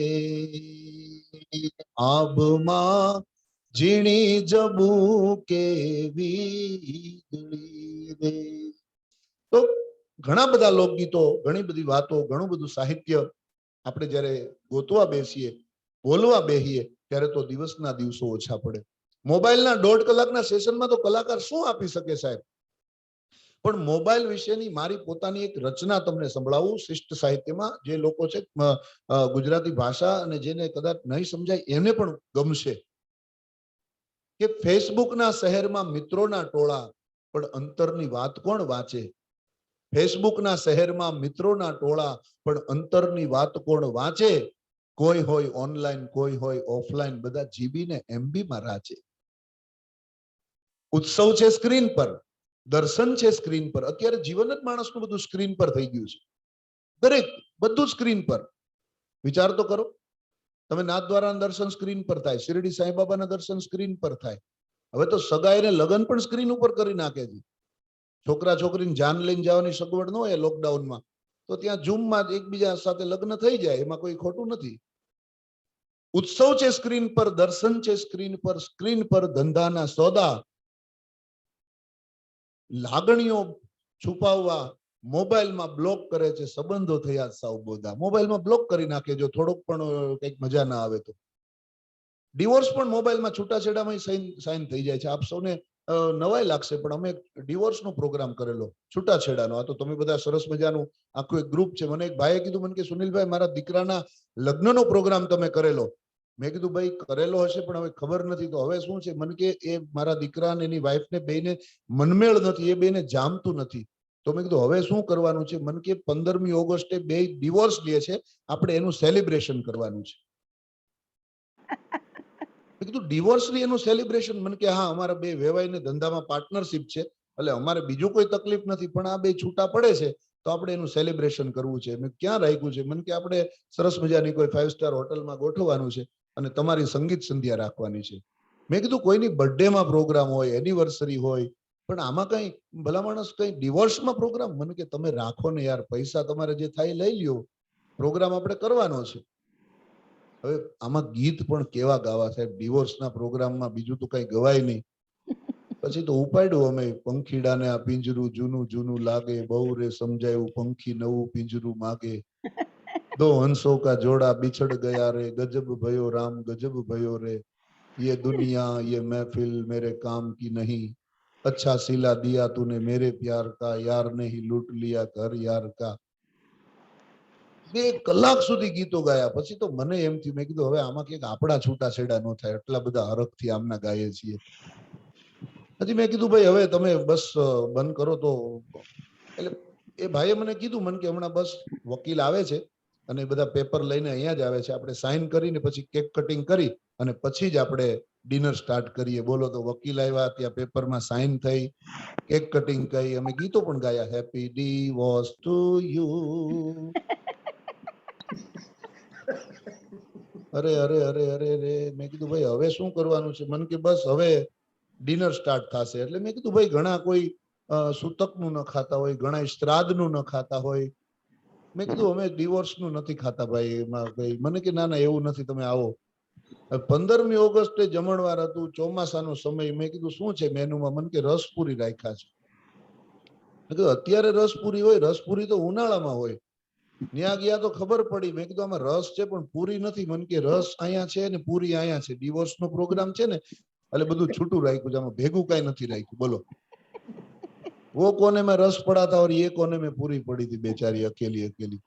આભમાં ઝીણી જબુ કેવી રે. તો ઘણા બધા લોકગીતો, ઘણી બધી વાતો, ઘણું બધું સાહિત્ય આપણે જ્યારે ગોતવા બેસીએ, બોલવા બેહીએ ત્યારે તો દિવસના દિવસો ઓછા પડે. મોબાઈલના 1.5 કલાકના સેશનમાં તો કલાકાર શું આપી શકે સાહેબ? પણ મોબાઈલ વિશેની મારી પોતાની એક રચના તમને સંભળાવું. શિષ્ટ સાહિત્યમાં જે લોકો છે ગુજરાતી ભાષા અને જેને કદાચ નહીં સમજાય એને પણ ગમશે કે ફેસબુકના શહેરમાં મિત્રોના ટોળા પણ અંતરની વાત કોણ વાંચે? ફેસબુકના શહેરમાં મિત્રોના ટોળા પણ અંતરની વાત કોણ વાંચે? કોઈ હોય ઓનલાઈન, કોઈ હોય ઓફલાઈન, બધા જીબી ને એમબી માં રાચે. ઉત્સવ છે સ્ક્રીન પર, દર્શન છે સ્ક્રીન પર. અત્યારે જીવન જ માણસનું બધું સ્ક્રીન પર થઈ ગયું છે. દરેક બધું સ્ક્રીન પર. વિચાર તો કરો, તમે નાથદ્વારાના દર્શન સ્ક્રીન પર થાય, શિરડી સાંઈબાબાના દર્શન સ્ક્રીન પર થાય. હવે તો સગાઈ ને લગ્ન પણ સ્ક્રીન ઉપર કરી નાખે છે. છોકરા છોકરીને જાન લઈને જવાની સગવડ ન હોય લોકડાઉનમાં, તો ત્યાં ઝૂમમાં એકબીજા સાથે લગ્ન થઈ જાય, એમાં કોઈ ખોટું નથી. ઉત્સવ છે સ્ક્રીન પર, દર્શન છે સ્ક્રીન પર ધંધાના સોદા. લાગણીઓ છુપાવવા મોબાઈલમાં બ્લોક કરે છે, સંબંધો થયા સાવ બોધા. મોબાઈલમાં બ્લોક કરી નાખે જો થોડોક પણ કંઈક મજા ના આવે તો. ડિવોર્સ પણ મોબાઈલમાં છૂટાછેડામાં સાઇન થઈ જાય છે. આપ સૌને નવાઈ લાગશે પણ અમે ડિવોર્સનો પ્રોગ્રામ કરેલો, છૂટાછેડાનો. આ તો તમે બધા સરસ મજાનું આખું એક ગ્રુપ છે. મને એક ભાઈએ કીધું, મને કે સુનિલભાઈ મારા દીકરાના લગ્નનો પ્રોગ્રામ તમે કરેલો. મેં કીધું ભાઈ કરેલો હશે પણ હવે ખબર નથી. તો હવે શું છે, મને કે એ મારા દીકરા અને એની વાઈફને બેને મનમેળ નથી, એ બેને જામતું નથી. તો મેં કીધું હવે શું કરવાનું છે? મને કે 15મી ઓગસ્ટે બે ડિવોર્સ લે છે, આપણે એનું સેલિબ્રેશન કરવાનું છે. મેં કીધું ડિવોર્સની એનું સેલિબ્રેશન? મને કે હા, અમારા બે વેવાઈને ધંધામાં પાર્ટનરશિપ છે, એટલે અમારે બીજું કોઈ તકલીફ નથી, પણ આ બે છૂટા પડે છે તો આપણે એનું સેલિબ્રેશન કરવું છે. મેં ક્યાં રાખ્યું છે? મને કે આપણે સરસ મજાની કોઈ 5 સ્ટાર હોટલમાં ગોઠવવાનું છે અને તમારી સંગીત સંધ્યા રાખવાની છે. મેં કીધું કોઈની બર્થડેમાં પ્રોગ્રામ હોય, એનિવર્સરી હોય, પણ આમાં કઈ ભલા માણસ કઈ ડિવોર્સમાં પ્રોગ્રામ? મને કે તમે રાખો ને યાર, પૈસા તમારે જે થાય લઈ લ્યો, પ્રોગ્રામ આપણે કરવાનો છે. હવે આમાં ગીત પણ કેવા ગાવા સાહેબ ડિવોર્સના પ્રોગ્રામમાં, બીજું તો કઈ ગવાય નહીં. પછી તો ઉપાડ્યું અમે, પંખીડાને આ પિંજરું જૂનું જૂનું લાગે, બહુ રે સમજાયું પંખી નવું પિંજરું માગે. दो हंसों का जोड़ा बिछड़ गया रे, गजब भयो राम गजब भयो रे, ये दुनिया ये महफिल मेरे काम की नहीं, अच्छा सिला दिया तूने मेरे प्यार का, यार ने ही लूट लिया घर यार का. 2 કલાક સુધી ગીતો ગાયા. પછી તો મને એમ થયું, મેં કીધું હવે આમાં ક્યાંક આપણા છૂટાછેડા ન થાય, એટલા બધા હરખથી આમના ગાઈએ છીએ. હજી મેં કીધું ભાઈ હવે તમે બસ બંધ કરો તો. એટલે એ ભાઈએ મને કીધું, મને કે હમણાં બસ વકીલ આવે છે અને બધા પેપર લઈને અહીંયા જ આવે છે, આપણે સાઈન કરીને પછી કેક કટિંગ કરી અને પછી જ આપણે ડિનર સ્ટાર્ટ કરીએ. બોલો તો વકીલ આવ્યા, ત્યાં પેપરમાં સાઈન થઈ, કેક કટિંગ કરી, અમે ગીતો પણ ગાયા, હેપી ડિવોર્સ ટુ યુ. અરે અરે અરે અરે રે. મેં કીધું ભાઈ હવે શું કરવાનું છે? મને કે બસ હવે ડિનર સ્ટાર્ટ થશે. એટલે મેં કીધું ભાઈ ઘણા કોઈ સૂતકનું ન ખાતા હોય, ઘણા શ્રાદ્ધનું ન ખાતા હોય. મેં કીધું અમે ડિવોર્સનું નથી ખાતા ભાઈ એમાં કઈ. મને કે ના ના એવું નથી, તમે આવો. 15મી ઓગસ્ટે જમણવાર હતું, ચોમાસાનો સમય. મેં કીધું શું છે મેનુમાં? મને કે રસપુરી રાખ્યા છે. મેં કીધું અત્યારે રસપુરી હોય? રસપુરી તો ઉનાળામાં હોય. ત્યાં ગયા તો ખબર પડી. મેં કીધું આમાં રસ છે પણ પૂરી નથી. મને કે રસ અહીંયા છે ને પૂરી અહીંયા છે. ડિવોર્સનો પ્રોગ્રામ છે ને એટલે બધું છૂટું રાખ્યું છે, આમાં ભેગું કઈ નથી રાખ્યું. બોલો, वो कोने में रस पड़ा था और ये कोने में पूरी पड़ी थी बेचारी अकेली अकेली.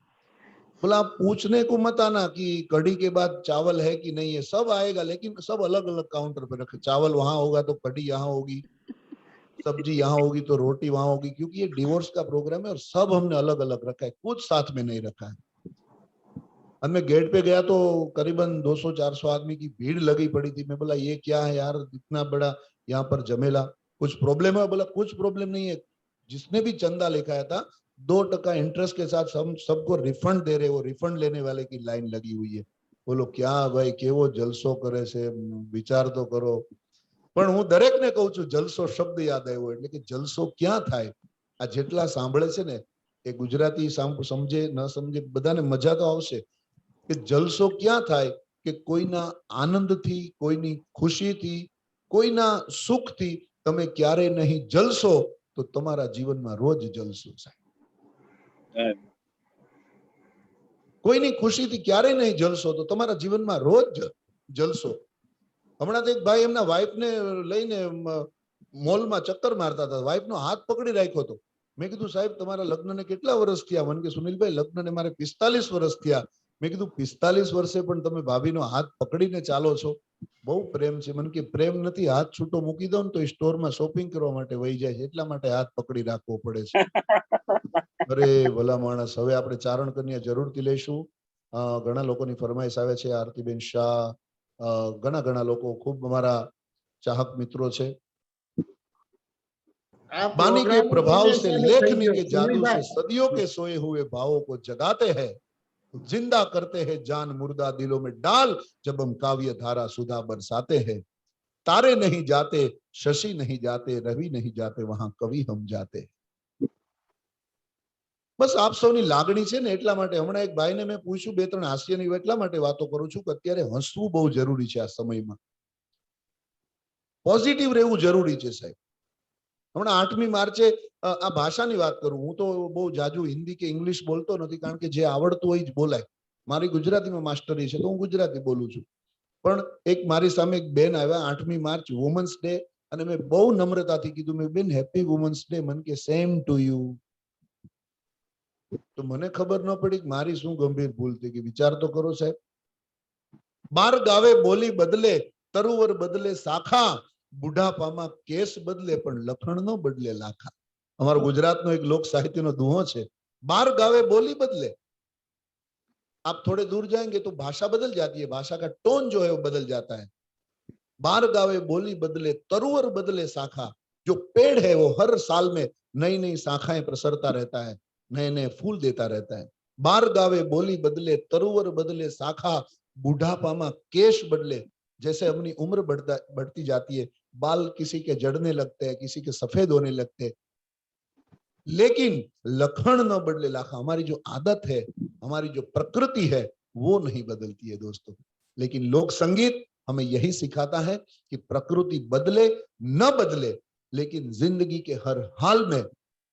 बोला आप पूछने को मत आना कि कढ़ी के बाद चावल है कि नहीं है, सब आएगा लेकिन सब अलग अलग काउंटर पे रखे. चावल वहां होगा तो कढ़ी यहाँ होगी, सब्जी यहाँ होगी तो रोटी वहां होगी, क्योंकि ये डिवोर्स का प्रोग्राम है और सब हमने अलग अलग रखा है, कुछ साथ में नहीं रखा है. मैं गेट पे गया तो करीबन 200-400 आदमी की भीड़ लगी पड़ी थी. मैं बोला ये क्या है यार, इतना बड़ा यहाँ पर जमेला, कुछ प्रॉब्लम है? बोला कुछ प्रॉब्लम नहीं है, जिसने भी चंदा लिखाया था 2% इंटरेस्ट के साथ हम सबको रिफंड दे रहे, वो रिफंड लेने वाले की लाइन लगी हुई है. बोलो क्या भाई, केवो जलसो करे से, विचार तो करो. પણ હું દરેકને કહું છું, જલસો શબ્દ યાદ આવ્યો એટલે કે જલસો ક્યાં થાય? આ જેટલા સાંભળે છે ને એ ગુજરાતી સમજે ન સમજે બધાને મજા તો આવશે કે જલસો ક્યાં થાય કે કોઈના આનંદથી, કોઈની ખુશીથી, કોઈના સુખથી તમે ક્યારે નહીં જલસો તો તમારા જીવનમાં રોજ જલસો સાહેબ. કોઈની ખુશીથી ક્યારેય નહીં જલસો તો તમારા જીવનમાં રોજ જલસો. હમણાં તો એક ભાઈ એમના વાઈફને લઈને મોલમાં ચક્કર મારતા હતા, વાઈફનો હાથ પકડી રાખ્યો હતો. મેં કીધું સાહેબ તમારા લગ્નને કેટલા વર્ષ થયા? મને કે સુનિલભાઈ લગ્નને મારે 45 વર્ષ થયા. મેં કીધું 45 વર્ષે પણ તમે ભાભીનો હાથ પકડીને ચાલો છો, બહુ પ્રેમ છે. મને કે પ્રેમ નથી, હાથ છૂટો મૂકી દો ને તો સ્ટોરમાં શોપિંગ કરવા માટે વહી જાય છે, એટલા માટે હાથ પકડી રાખવો પડે છે. અરે ભલા માણસ. હવે આપણે ચારણ કન્યા જરૂરથી લઈશું. ઘણા લોકોની ફરમાઈશ આવે છે. આરતીબેન શાહ, ઘણા લોકો ખૂબ અમારા ચાહક મિત્રો છે. बानी के प्रभाव से, लेखनी के जादू से, सदियों के सोए हुए भावों को जगाते हैं, जिंदा करते हैं जान मुर्दा दिलों में डाल, जब हम काव्य धारा सुधा बरसाते हैं. तारे नहीं जाते, शशि नहीं जाते, रवि नहीं जाते, वहां कवि हम जाते. बस आप સૌની લાગણી છે ને એટલા માટે. હમણાં એક ભાઈને મેં પૂછ્યું, બે ત્રણ હાસ્યની એટલા માટે વાતો કરું છું કે અત્યારે હસવું બહુ જરૂરી છે. આ સમયમાં પોઝિટિવ રહેવું જરૂરી છે સાહેબ. હમણાં 8મી માર્ચે આ ભાષાની વાત કરું, હું તો બહુ જાજુ હિન્દી કે ઇંગ્લિશ બોલતો નથી, કારણ કે જે આવડતું હોય જ બોલાય. મારી ગુજરાતીમાં માસ્ટરી છે તો હું ગુજરાતી બોલું છું. પણ એક મારી સામે એક બેન આવ્યા, 8મી માર્ચ વુમન્સ ડે, અને મેં બહુ નમ્રતાથી કીધું, મેં બેન હેપી વુમન્સ ડે. મને કે સેમ ટુ યુ. તો મને ખબર ન પડી કે મારી શું ગંભીર ભૂલ થઈ ગઈ. વિચાર તો કરો સાહેબ. 12 ગાવે બોલી બદલે, તરુવર બદલે શાખા, બુઢાપામાં કેસ બદલે પણ લખણ નો બદલે લાખા. અમારો ગુજરાતનો એક લોક સાહિત્યનો દુહો છે, 12 गावे बोली बदले. आप थोड़े दूर जाएंगे तो भाषा बदल जाती है, भाषा का टोन जो है वो बदल जाता है. 12 गावे बोली बदले, तरुवर बदले शाखा. जो पेड़ है वो हर साल में नई नई शाखाएं प्रसरता रहता है, नए नए फूल देता रहता है. 12 गावे बोली बदले, तरुवर बदले शाखा, बूढ़ापामा केश बदले. जैसे अपनी उम्र बढ़ती जाती है, बाल किसी के जड़ने लगते हैं, किसी के सफेद होने लगते हैं, लेकिन लखन न बदले लाखा. हमारी जो आदत है, हमारी जो प्रकृति है वो नहीं बदलती है दोस्तों. लेकिन लोक संगीत हमें यही सिखाता है कि प्रकृति बदले न बदले, लेकिन जिंदगी के हर हाल में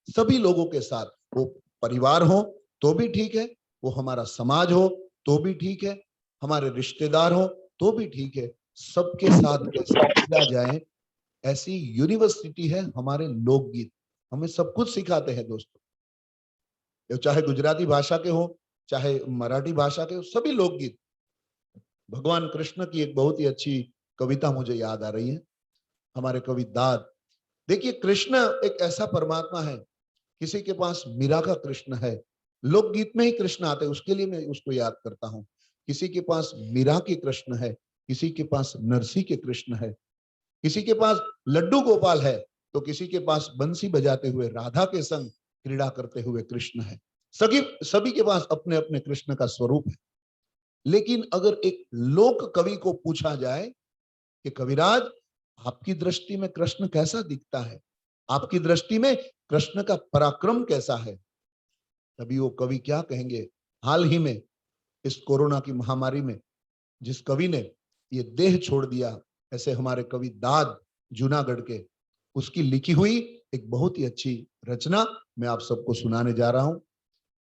सभी लोगों के साथ, वो परिवार हो तो भी ठीक है, वो हमारा समाज हो तो भी ठीक है, हमारे रिश्तेदार हो तो भी ठीक है, सबके साथ कैसे जिया जाए, ऐसी यूनिवर्सिटी है हमारे लोकगीत. हमें सब कुछ सिखाते हैं दोस्तों, चाहे गुजराती भाषा के हो, चाहे मराठी भाषा के हो, सभी लोकगीत. भगवान कृष्ण की एक बहुत ही अच्छी कविता मुझे याद आ रही है, हमारे कवि दाद. देखिए, कृष्ण एक ऐसा परमात्मा है, किसी के पास मीरा का कृष्ण है, लोकगीत में ही कृष्ण आते हैं, उसके लिए मैं उसको याद करता हूं. किसी के पास मीरा के कृष्ण है, किसी के पास नरसी के कृष्ण है, किसी के पास लड्डू गोपाल है, तो किसी के पास बंसी बजाते हुए राधा के संग क्रीड़ा करते हुए कृष्ण है. सभी के पास अपने अपने कृष्ण का स्वरूप है. लेकिन अगर एक लोक कवि को पूछा जाए कि कविराज, आपकी दृष्टि में कृष्ण कैसा दिखता है, आपकी दृष्टि में कृष्ण का पराक्रम कैसा है, तभी वो कवि क्या कहेंगे. हाल ही में इस कोरोना की महामारी में जिस कवि ने ये देह छोड़ दिया, ऐसे हमारे कवि दाद जूनागढ़ के, उसकी लिखी हुई एक बहुत ही अच्छी रचना मैं आप सबको सुनाने जा रहा हूं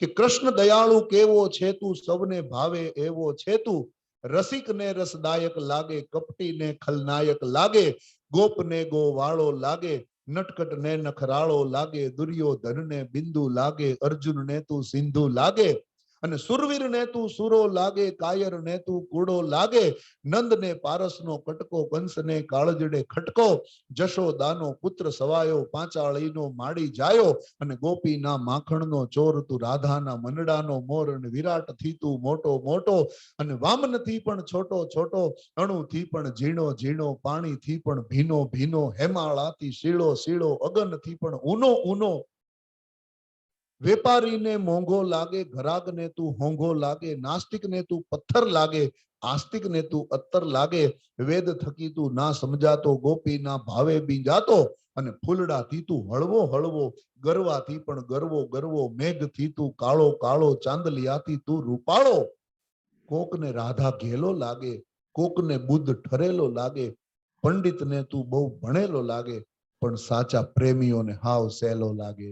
कि कृष्ण दयालु केवो छेतु, सबने भावे एवो छेतु, रसिक ने रसदायक लागे, कपटी ने खलनायक लागे, गोप ने गोवाळो लागे, नटखट ने नखराळो लागे, दुर्योधन ने बिंदु लागे, अर्जुन ने तू सिंधु लागे, અને સુરવીર ને તું સુરો લાગે, કાયર ને તું કૂડો લાગે, નંદ ને પારસ નો કટકો, કંસ ને કાળજડે ખટકો, જશોદાનો પુત્ર સવાયો, પાંચાળી નો માડી જાયો, અને ગોપી ના માખણ નો ચોર, તું રાધા ના મનડાનો મોર, અને વિરાટ થી તું મોટો મોટો, અને વામન થી પણ છોટો છોટો, અણુ થી પણ ઝીણો ઝીણો, પાણી થી પણ ભીનો ભીનો, હેમાળા થી શીળો શીળો, અગન થી પણ ઊનો ઊનો, વેપારીને મોંઘો લાગે, ગ્રાહકને તું હોંઘો લાગે, નાસ્તિકને તું પથ્થર લાગે, આસ્તિકને તું અત્તર લાગે, વેદ થકી તું ના સમજાતો, ગોપી ના ભાવે બીજાતો, અને ફૂલડાથી તું હળવો હળવો, ગરવાથી પણ ગરવો ગરવો, મેઘથી તું કાળો કાળો, ચાંદલિયાથી તું રૂપાળો. કોકને રાધા ઘેલો લાગે, કોકને બુદ્ધ ઠરેલો લાગે, પંડિતને તું બહુ ભણેલો લાગે, પણ સાચા પ્રેમીઓને હાવ સહેલો લાગે,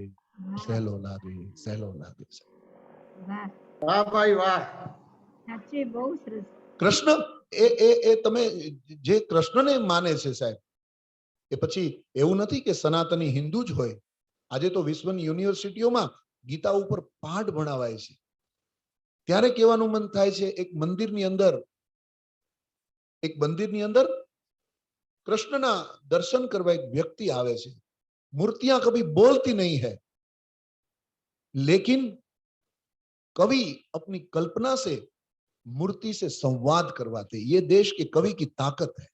સહેલો લાગે, સહેલો લાગે. વાહ, વાહ ભાઈ વાહ. સાચે બહુ સરસ. કૃષ્ણ એ તમે જે કૃષ્ણને માને છે સાહેબ, એ પછી એવું નથી કે સનાતની હિન્દુ જ હોય. આજે તો વિશ્વની યુનિવર્સિટીઓમાં ગીતા ઉપર પાઠ ભણાવાય છે. ત્યારે કહેવાનું મન થાય છે, એક મંદિરની અંદર कृष्णना दर्शन करवा एक व्यक्ति आवे छे। मूर्तियां कभी बोलती नहीं है, लेकिन कवि अपनी कल्पना से मूर्ति से संवाद करवाते। ये देश के कवि की ताकत है।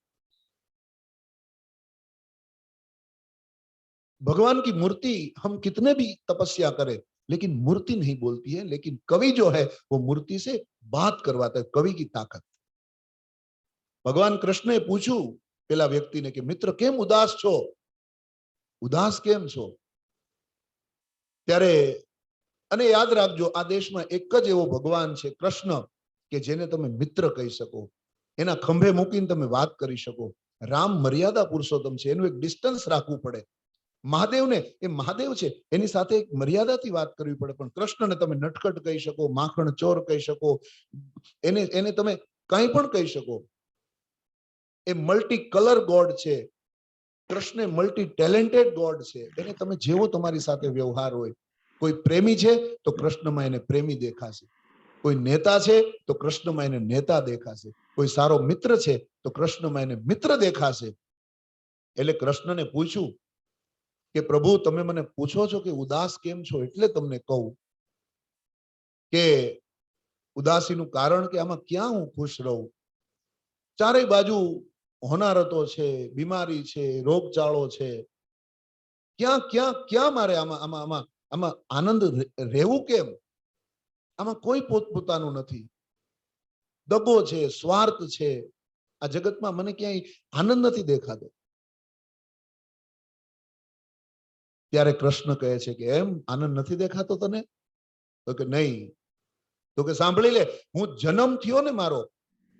भगवान की मूर्ति हम कितने भी तपस्या करें, लेकिन मूर्ति नहीं बोलती है, लेकिन कवि जो है वो मूर्ति से बात करवाता है। कवि की ताकत। भगवान कृष्ण ने पूछू पेला व्यक्ति ने कि मित्र केम उदास छो, उदास केम छो? त्यारे अने याद राखजो, आ देश में एक ज एवो भगवान छे कृष्ण के जेने तमे मित्र कही सको, एना खंभे मूकीने तमे वात करी सको। राम मर्यादा पुरुषोत्तम छे, एनु एक डिस्टन्स राखवू पड़े। महादेव ने ए महादेव छे, एनी साथे एक मर्यादाथी वात करवी पड़े, पण कृष्णने तमे नटखट कही सको, माखण चोर कही सको, एने तमे कंई पण कही सको। ए मल्टी कलर गॉड छे, कृष्ण मल्टी टेलेंटेड गॉड छे। एने तमे जेवो तमारी साथे व्यवहार होय, कोई प्रेमी छे तो कृष्ण में एने प्रेमी देखाशे, कोई नेता छे तो कृष्ण में एने नेता देखाशे, कोई सारो मित्र छे तो कृष्ण में एने मित्र देखाशे। एटले कृष्ण ने पूछ्યું કે પ્રભુ તમે મને પૂછો છો કે ઉદાસ કેમ છો, એટલે તમને કહું કે ઉદાસીનું કારણ કે આમાં ક્યાં હું ખુશ રહું। ચારે બાજુ હોનારતો છે, બીમારી છે, રોગચાળો છે, ક્યાં ક્યાં ક્યાં મારે આમાં આમાં આમાં આમાં આનંદ રહેવું કેમ? આમાં કોઈ પોતપોતાનું નથી, દગો છે, સ્વાર્થ છે। આ જગતમાં મને ક્યાંય આનંદ નથી દેખાતો। ત્યારે કૃષ્ણ કહે છે કે એમ આનંદ નથી દેખાતો તને? તો કે નહીં। તો કે સાંભળી લે, હું જન્મ થયો ને મારો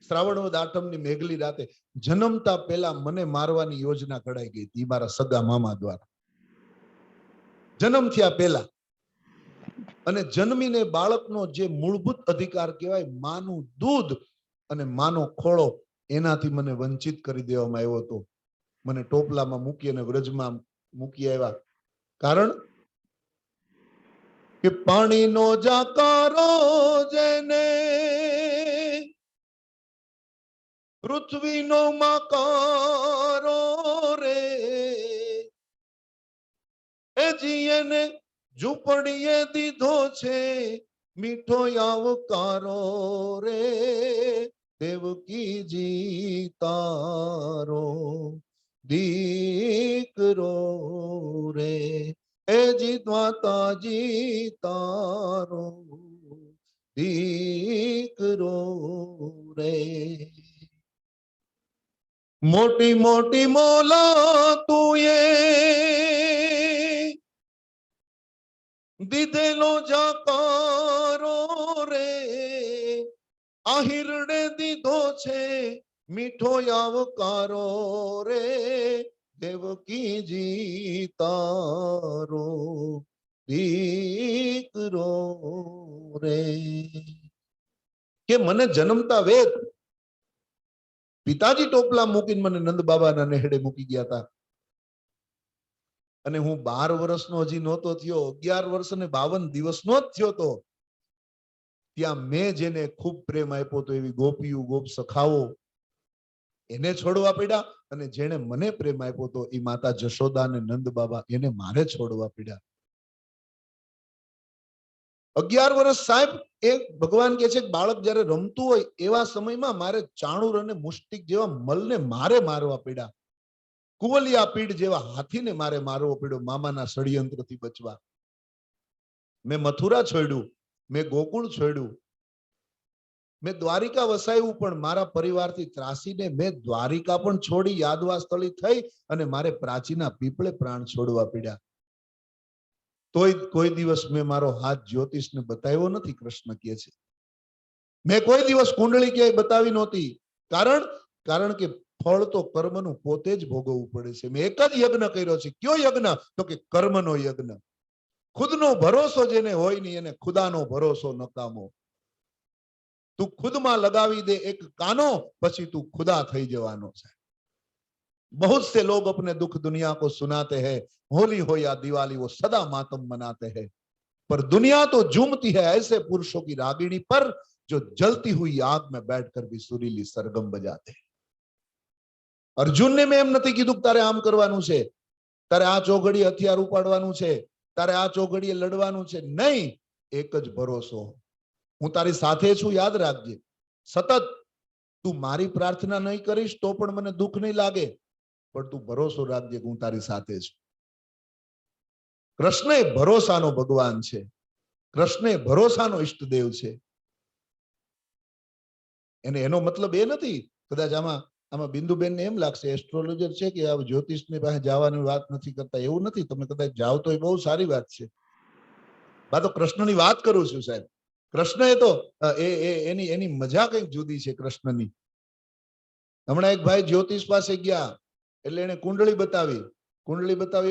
શ્રાવણ વદ આઠમની મેઘલી રાતે, જન્મતા પહેલા મને મારવાની યોजना ઘડાઈ ગઈ હતી મારા સગા મામા દ્વારા। જન્મ થયા પહેલા। અને જન્મીને બાળકનો જે મૂળભૂત અધિકાર કહેવાય માનું દૂધ અને માનો ખોળો, એનાથી મને વંચિત કરી દેવામાં આવ્યો હતો। મને ટોપલામાં મૂકી અને વ્રજમાં મૂકી આવ્યા। કારણ કે પાણીનો જાકારો જેને, પૃથ્વીનો માકારો રે, એ જીએને ઝૂંપડીએ દીધો છે મીઠો આવકારો રે, દેવકીજી તારો દીકરો રે, એ જી દ્વાતાજી તારો દીકરો રે। मोटी मोटी मोला तू ये दीदेलो जाकारो रे, आहिरडे दीधो छे मीठो आवकारो रे, देवकी जी तारो दीकरो रे। के मने जन्मता वेद पिताजी टोपला मूकीने मने नंद बाबाना नेहड़े मूकी गया था। અને હું 12 વર્ષનો હજી નહોતો થયો, 11 વર્ષ અને 52 દિવસનો જ થયો તો ત્યાં મેં જેને ખૂબ પ્રેમ આપ્યો તો એવી ગોપીઓ ગોપ સખાઓ એને છોડવા પડ્યા, અને જેણે મને પ્રેમ આપ્યો તો એ માતા જશોદા અને નંદ બાબા એને મારે છોડવા પડ્યા। 11 વર્ષ સાહેબ, એક ભગવાન કહે છે બાળક જ્યારે રમતું હોય એવા સમયમાં મારે ચાણુર અને મુષ્ટિક જેવા મલને મારે મારવા પડ્યા। કુવલિયા પીડ જેવા હાથીને મારે મારવો પડ્યો મામાના ષડયંત્રથી બચવા। મેં મથુરા છોડ્યું, મેં ગોકુળ છોડ્યું, મેં દ્વારિકા વસાવ્યું, પણ મારા પરિવારથી ત્રાસીને મેં દ્વારિકા પણ છોડી, યાદવા સ્થળી થઈ અને મારે પ્રાચીના પીપળે પ્રાણ છોડવા પડ્યા. તોય કોઈ દિવસ મેં મારો હાથ જ્યોતિષને બતાવ્યો નથી, કૃષ્ણ કહે છે. મેં કોઈ દિવસ કુંડળી ક્યાંય બતાવી નહોતી. કારણ કે ફળ તો કર્મનું પોતે જ ભોગવવું પડે છે. મેં એક જ યજ્ઞ કર્યો છે. કયો યજ્ઞ? તો કે કર્મનો યજ્ઞ. ખુદનો ભરોસો જેને હોય નહીં એને ખુદાનો ભરોસો નકામો. તું ખુદમાં લગાવી દે એક કાનો, પછી તું ખુદા થઈ જવાનો છે. बहुत से लोग अपने दुख दुनिया को सुनाते हैं, होली हो या दिवाली वो सदा मातम मनाते हैं, पर दुनिया तो झूमती है ऐसे पुरुषों की रागिणी पर जो जलती हुई आग में बैठकर भी सुरीली सरगम बजाते हैं. અર્જુનને મેં એમ નથી કીધું તારે આમ કરવાનું છે, તારે આ ચોઘડીએ હથિયાર ઉપાડવાનું છે, તારે આ ચોઘડીએ લડવાનું છે. નહીં, એક જ ભરોસો, હું તારી સાથે છું, યાદ રાખજે. સતત તું મારી પ્રાર્થના નહીં કરીશ તો પણ મને દુઃખ નહીં લાગે, પણ તું ભરોસો રાખજે કે હું તારી સાથે છું. કૃષ્ણ એ ભરોસાનો ભગવાન છે. કૃષ્ણ એ ભરોસાનો ઈષ્ટદેવ છે. એનો મતલબ એ નથી, કદાચ આમાં બિંદુબેન ને એમ લાગશે એસ્ટ્રોલોજર છે કે આ જ્યોતિષની પાસે જવાની વાત નથી કરતા. એવું નથી. તમે કદાચ જાઓ તો એ બહુ સારી વાત છે. બા તો કૃષ્ણની વાત કરું છું સાહેબ. કૃષ્ણ એ તો એની મજા કઈક જુદી છે કૃષ્ણની. હમણાં એક ભાઈ જ્યોતિષ પાસે ગયા, એટલે એને કુંડળી બતાવી.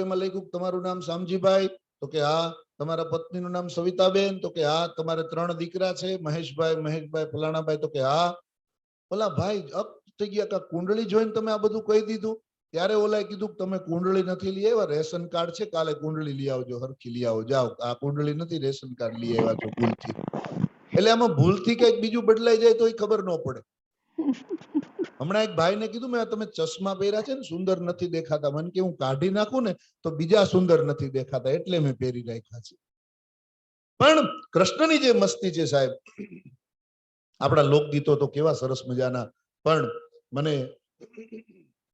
એમાં લખ્યું તમારું નામ શામજીભાઈ? તો કે હા. તમારા પત્નીનું નામ સવિતાબેન? તો કે હા. તમારે 3 દીકરા છે, મહેશભાઈ, ફલાણાભાઈ? તો કે હા. ઓલા ભાઈ અપ થઈ ગયા કે કુંડળી જોઈને તમે આ બધું કહી દીધું. ત્યારે ઓલાએ કીધું તમે કુંડળી નથી લઈ આવ્યા, રેશન કાર્ડ છે, કાલે કુંડળી લઈ આવજો, હરખી લઈ આવો. જાઓ, આ કુંડળી નથી, રેશન કાર્ડ લઈ આવ્યા છો ભૂલથી. એટલે આમાં ભૂલથી કઈક બીજું બદલાઈ જાય તો એ ખબર ન પડે. હમણાં એક ભાઈને કીધું મેં તમે ચશ્મા પહેર્યા છે ને સુંદર નથી દેખાતા. મને કે હું કાઢી નાખું ને તો બીજા સુંદર નથી દેખાતા, એટલે મેં પહેરી રાખ્યા છે. પણ કૃષ્ણની જે મસ્તી છે સાહેબ, આપણા લોકગીતો તો કેવા સરસ મજાના, પણ મને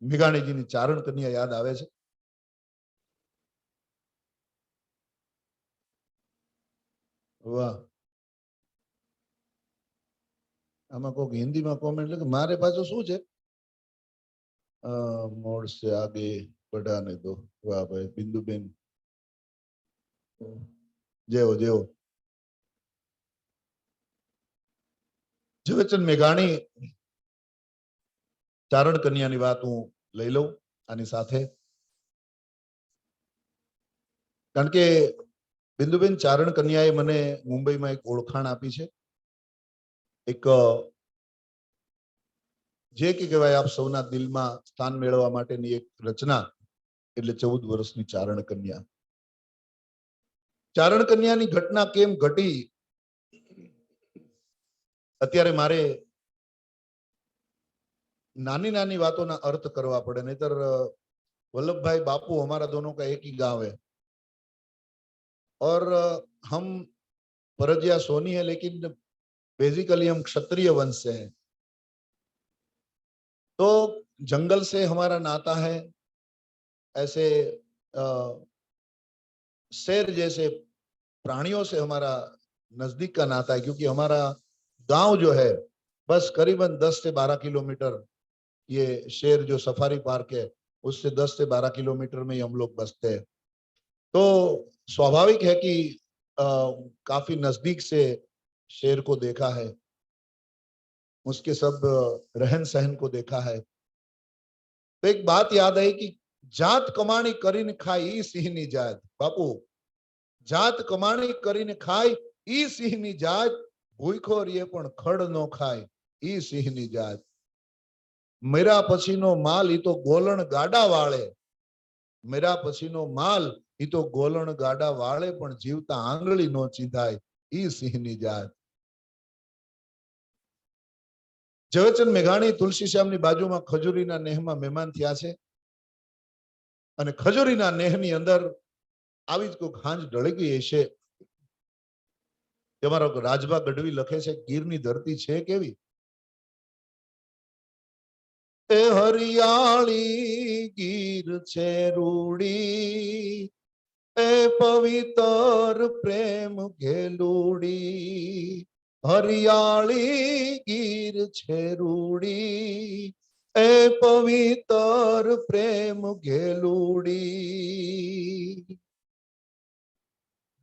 મેઘાણીજીની ચારણ કન્યા યાદ આવે છે. વાહ. આમાં કોઈક હિન્દીમાં કોમેન્ટ લખે, મારે પાછું શું છે, મોડ સે આગે बढ़ाने दो. વાહ ભાઈ બિંદુબેન, જેવો ઝવેરચંદ મેઘાણી ચારણ કન્યાની વાત હું લઈ લઉં આની સાથે. કારણ કે બિંદુબેન ચારણ કન્યાએ મને મુંબઈમાં એક ઓળખાણ આપી છે. એક જે કે કહેવાય આપ સૌના દિલમાં સ્થાન મેળવવા માટેની એક રચના, એટલે 14 વર્ષની ચારણ કન્યા. ચારણ કન્યાની ઘટના કેમ ઘટી, અત્યારે મારે नानी बातों ना अर्थ करवा पड़े, नहींतर वल्लभ भाई बापू हमारा दोनों का एक ही गांव है और हम परजिया सोनी है, लेकिन बेसिकली हम क्षत्रिय वंश से हैं. तो जंगल से हमारा नाता है, ऐसे शेर जैसे प्राणियों से हमारा नजदीक का नाता है, क्योंकि हमारा गांव जो है बस करीबन 10 से 12 किलोमीटर, ये शेर जो सफारी पार्क है उससे 10 से 12 किलोमीटर में ही हम लोग बसते हैं. तो स्वाभाविक है कि काफी नजदीक से शेर को देखा है, उसके सब रहन सहन को देखा है. तो एक बात याद आई कि जात कमाणी करीने खाय ई सिंहनी जात. बापू, जात कमाणी करीने खाय ई सिंहनी जात, भूखो रहे पण खड़ नो खाय ई सिंहनी जात. मेरा पछीनो माल ई तो गोलण गाडा वाळे, मेरा पछीनो माल ई तो गोलण गाडा वाळे, पण जीवता आंगળી नो चींधाय ई सिंहनी जात. ઝવેરચંદ મેઘાણી તુલસીશ્યામની બાજુમાં ખજૂરીના નેહમાં મહેમાન થયા છે અને ખજૂરીના નેહની અંદર આવી જ કોઈક હાંજ ઢળી ગઈ હશે. તમારો રાજભા ગઢવી લખે છે ગીરની ધરતી છે કેવી, એ હરિયાળી ગીર છે રૂડી, એ પવિત્ર पवित्र प्रेम घेलूड़ी, हरियाली गीर छेरूड़ी, ए पवित्र प्रेम घेलूड़ी।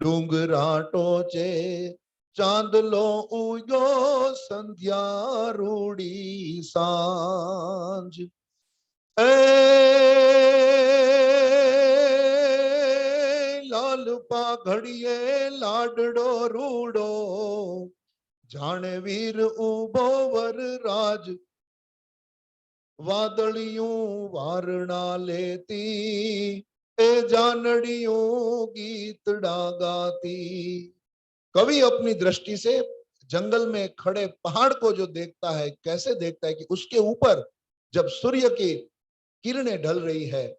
डूंगरा टोचे चांदलो उगो, संध्या रूड़ी सांझ, ए लाल पाघड़िए लाडड़ो रूड़ो, जाने वीर उबो वर राज, वादड़ियों वारणा लेती, ए जानड़ियों गीत गाती। कवि अपनी दृष्टि से जंगल में खड़े पहाड़ को जो देखता है, कैसे देखता है कि उसके ऊपर जब सूर्य की किरणें ढल रही है,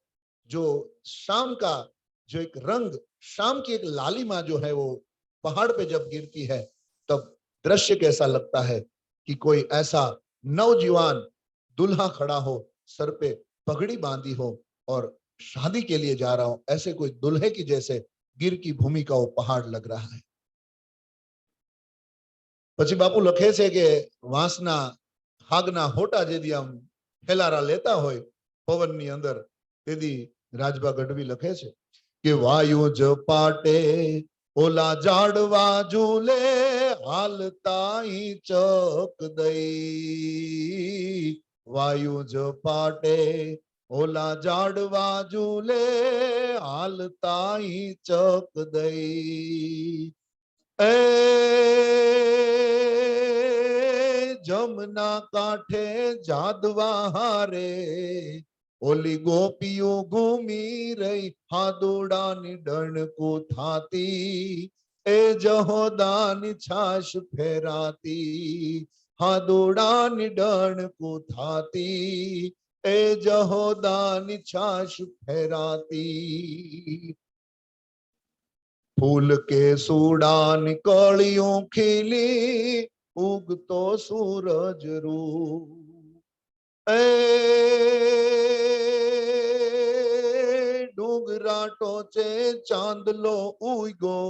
जो शाम का जो एक रंग, शाम की एक लालिमा जो है वो पहाड़ पे जब गिरती है, तब दृश्य कैसा लगता है कि कोई ऐसा नौजवान दूल्हा खड़ा हो, सर पे पगड़ी बांधी हो और शादी के लिए जा रहा हो, ऐसे कोई दुल्हे की जैसे गिर की भूमि का वो पहाड़ लग रहा है। પછી બાપુ લખે છે કે વાંસના હાગના હોટા જેદી આમ ફેલારા લેતા હોય પવનની અંદર, તેદી રાજભા ગઢવી લખે છે કે વાયુ ઝપાટે ઓલા ઝાડવા ઝૂલે, હાલતાઈ ચક દઈ, વાયુ ઝપાટે ઓલા ઝાડવા ઝૂલે, હાલતાઈ ચક દઈ, ए जमुना काठे जादवा हारे, ओली गोपियों घूमी रही, हादोड़ा निडन को थाती, ए जहोदानी छाश फेराती, हादोड़ा निडन को थाती, ए जहोदानी छाश फेराती। फूल के सूड़ा निकलियों खिली, उगतो सूरज रू, ए डूंगरा टोचे चांदलो उगो,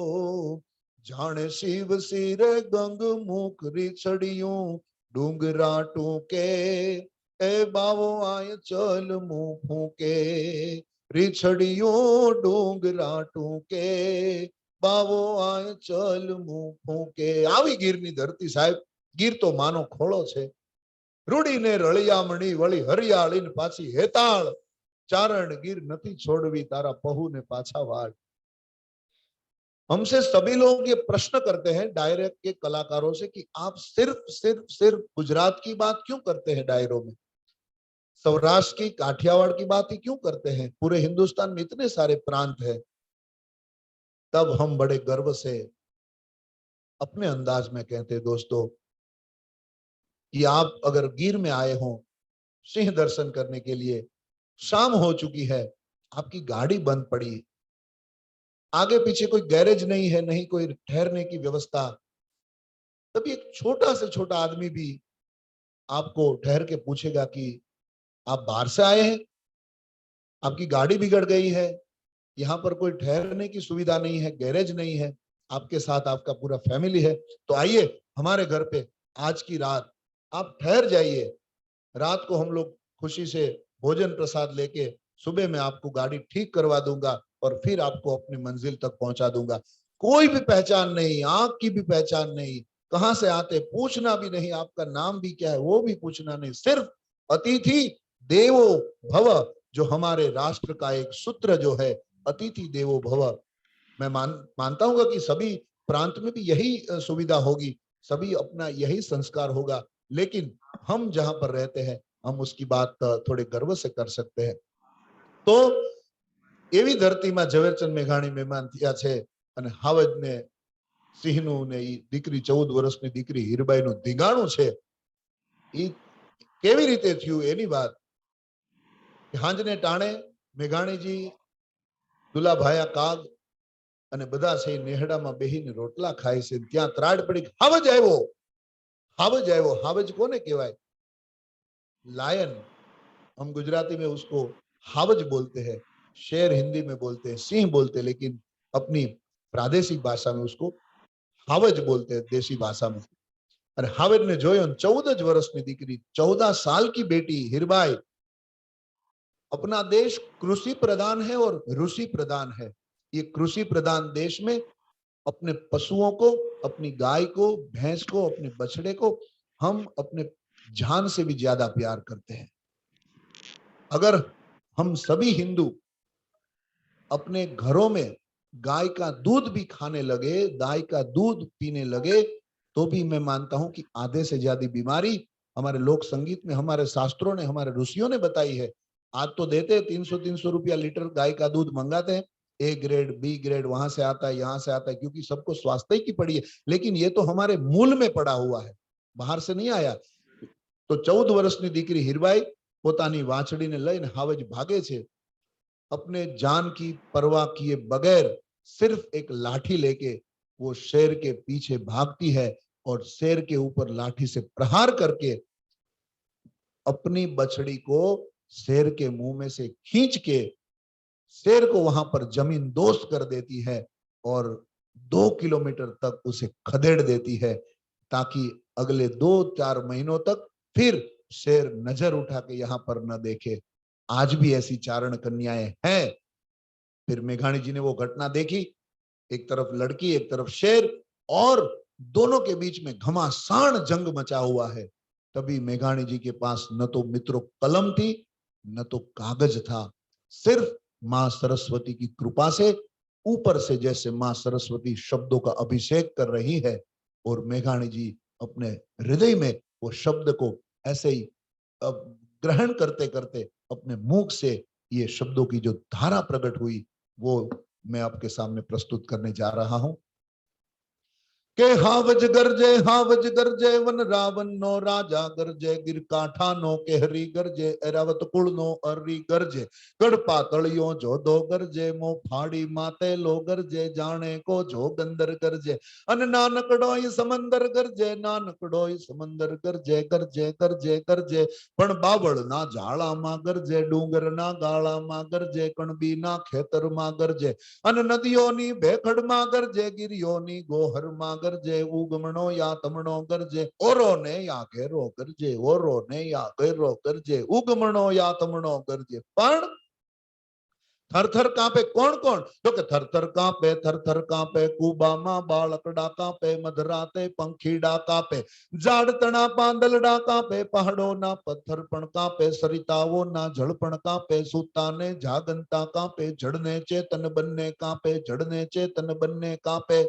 जाने शिव सिर गंग मुखरी छड़ियों, डूंगरा टूके, ए बावो आय चल मुंह फूके, રીછડીઓ ડુંગરા ટૂંકે, બાવો આય ચલ મું ફૂંકે। આવી ગીરની ધરતી સાહેબ, ગીર તો માનો ખોળો છે, રૂડીને રળિયામણી વળી હરિયાળીને પાછી હેતાળ, ચારણ ગીર નથી છોડવી તારા પહુને પાછા વાળ। हमसे सभी लोग ये प्रश्न करते हैं डायरेक्ट के कलाकारों से कि आप सिर्फ गुजरात की बात क्यों करते हैं डायरों में, सौराष्ट्र की काठियावाड़ की बात ही क्यों करते हैं, पूरे हिंदुस्तान में इतने सारे प्रांत हैं। तब हम बड़े गर्व से अपने अंदाज में कहते हैं दोस्तों कि आप अगर गिर में आए हो सिंह दर्शन करने के लिए, शाम हो चुकी है, आपकी गाड़ी बंद पड़ी, आगे पीछे कोई गैरेज नहीं है, नहीं कोई ठहरने की व्यवस्था, तभी एक छोटा से छोटा आदमी भी आपको ठहर के पूछेगा कि आप बाहर से आए हैं, आपकी गाड़ी बिगड़ गई है, यहाँ पर कोई ठहरने की सुविधा नहीं है, गैरेज नहीं है, आपके साथ आपका पूरा फैमिली है, तो आइए हमारे घर पे आज की रात आप ठहर जाइए, रात को हम लोग खुशी से भोजन प्रसाद लेके सुबह में आपको गाड़ी ठीक करवा दूंगा और फिर आपको अपनी मंजिल तक पहुंचा दूंगा। कोई भी पहचान नहीं, आंख की भी पहचान नहीं, कहां से आते पूछना भी नहीं, आपका नाम भी क्या है वो भी पूछना नहीं, सिर्फ अतिथि देवो भव, जो हमारे राष्ट्र का एक सूत्र जो है, अतिथि देवो भव। मैं मानता हूँ कि सभी प्रांत में भी यही सुविधा होगी, सभी अपना यही संस्कार होगा, लेकिन हम जहां पर रहते हैं हम उसकी बात थोड़े गर्व से कर सकते हैं। तो एवी धरतीमां ઝવેરચંદ મેઘાણી મહેમાન થયા છે અને હાવજને સિંહનું ને ઈ દીકરી 14 વર્ષની દીકરી હીરબાઈનું ધીંગાણું છે, ઈ કેવી રીતે થયું એની વાત। હાંજને ટાણે મેઘાણીજી દુલાભાયા કાગ અને બધા છે નેહડામાં બેહીને રોટલા ખાય છે, ત્યાં ત્રાડ પડી હાવજ આવ્યો, हावज है वो, हावज कोने कहवाय, लायन, हम गुजराती में उसको हावज बोलते हैं, शेर हिंदी में बोलते हैं, सिंह बोलते हैं, लेकिन अपनी प्रादेशिक भाषा में उसको हावज बोलते हैं, देसी भाषा में। अरे हावज ने जोयो 14 वर्षनी दीकरी, 14 साल की बेटी हीरबाई। अपना देश कृषि प्रधान है और ऋषि प्रधान है। ये कृषि प्रधान देश में अपने पशुओं को, अपनी गाय को, भैंस को, अपने बछड़े को हम अपने जान से भी ज्यादा प्यार करते हैं। अगर हम सभी हिंदू अपने घरों में गाय का दूध भी खाने लगे, गाय का दूध पीने लगे, तो भी मैं मानता हूं कि आधे से ज्यादा बीमारी हमारे लोक संगीत में, हमारे शास्त्रों ने, हमारे ऋषियों ने बताई है। आज तो देते 300-300 रुपया लीटर गाय का दूध मंगाते हैं, ए ग्रेड, बी ग्रेड, वहां से आता है, यहां से आता है, क्योंकि सबको स्वास्थ्य की पड़ी है। लेकिन ये तो हमारे मूल में पड़ा हुआ है, बाहर से नहीं आया। तो 14 वर्षनी दीकरी हीरबाई પોતાની વાછડીને લઈને હાવજ ભાગે છે। अपने जान की परवाह किए बगैर सिर्फ एक लाठी लेके वो शेर के पीछे भागती है और शेर के ऊपर लाठी से प्रहार करके अपनी बछड़ी को शेर के मुंह में से खींच के शेर को वहां पर जमीन दोस्त कर देती है और 2 किलोमीटर तक उसे खदेड़ देती है, ताकि अगले 2-4 महीनों तक फिर शेर नजर उठा के यहाँ पर न देखे। आज भी ऐसी चारण कन्याएं हैं। फिर मेघाणी जी ने वो घटना देखी, एक तरफ लड़की, एक तरफ शेर, और दोनों के बीच में घमासान जंग मचा हुआ है। तभी मेघाणी जी के पास न तो मित्रों कलम थी, न तो कागज था। सिर्फ मां सरस्वती की कृपा से ऊपर से जैसे मां सरस्वती शब्दों का अभिषेक कर रही है, और मेघाणी जी अपने हृदय में वो शब्द को ऐसे ही ग्रहण करते करते अपने मुख से ये शब्दों की जो धारा प्रकट हुई, वो मैं आपके सामने प्रस्तुत करने जा रहा हूं। के हावज गरजे वन रावण नो राजा गरजे, गिर काठा नो केहरी गरजे, एरावत कुल नो अर्री गरजे, गढ़ पातलियों जो दो गरजे, मो फाड़ी माते लो गरजे, जाने को जो गंदर गरजे, अन नानकड़ोई समंदर गरजे, नानकड़ोई समंदर गरजे, गरजे गरजे गरजे, पण बावड़ ना झाड़ा मा गरजे, डूंगर ना गाड़ा मा गरजे, कणबी ना खेतर मा गरजे, अन नदियों नी भेखड़ मा गरजे, गिरियों नी गोहर मा गरजे, उगमणो या तमणो गरजे, ओरो ने या घेरो गरजे, ओरो ने या घेरो गरजे, उगमणो या तमणो गरजे। पण थर थर कांपे कौन कौन? तो के थर थर कांपे कूबा बालकड़ा कांपे, मधराते पंखीड़ा कांपे, जाड़ तना पांदलड़ा कांपे, पहाड़ों ना पत्थर पण कांपे, सरिताओं ना जड़पण कांपे, सूता ने जागंता कांपे, जड़ने चेतन बनने कांपे, जड़ने चेतन बनने कांपे,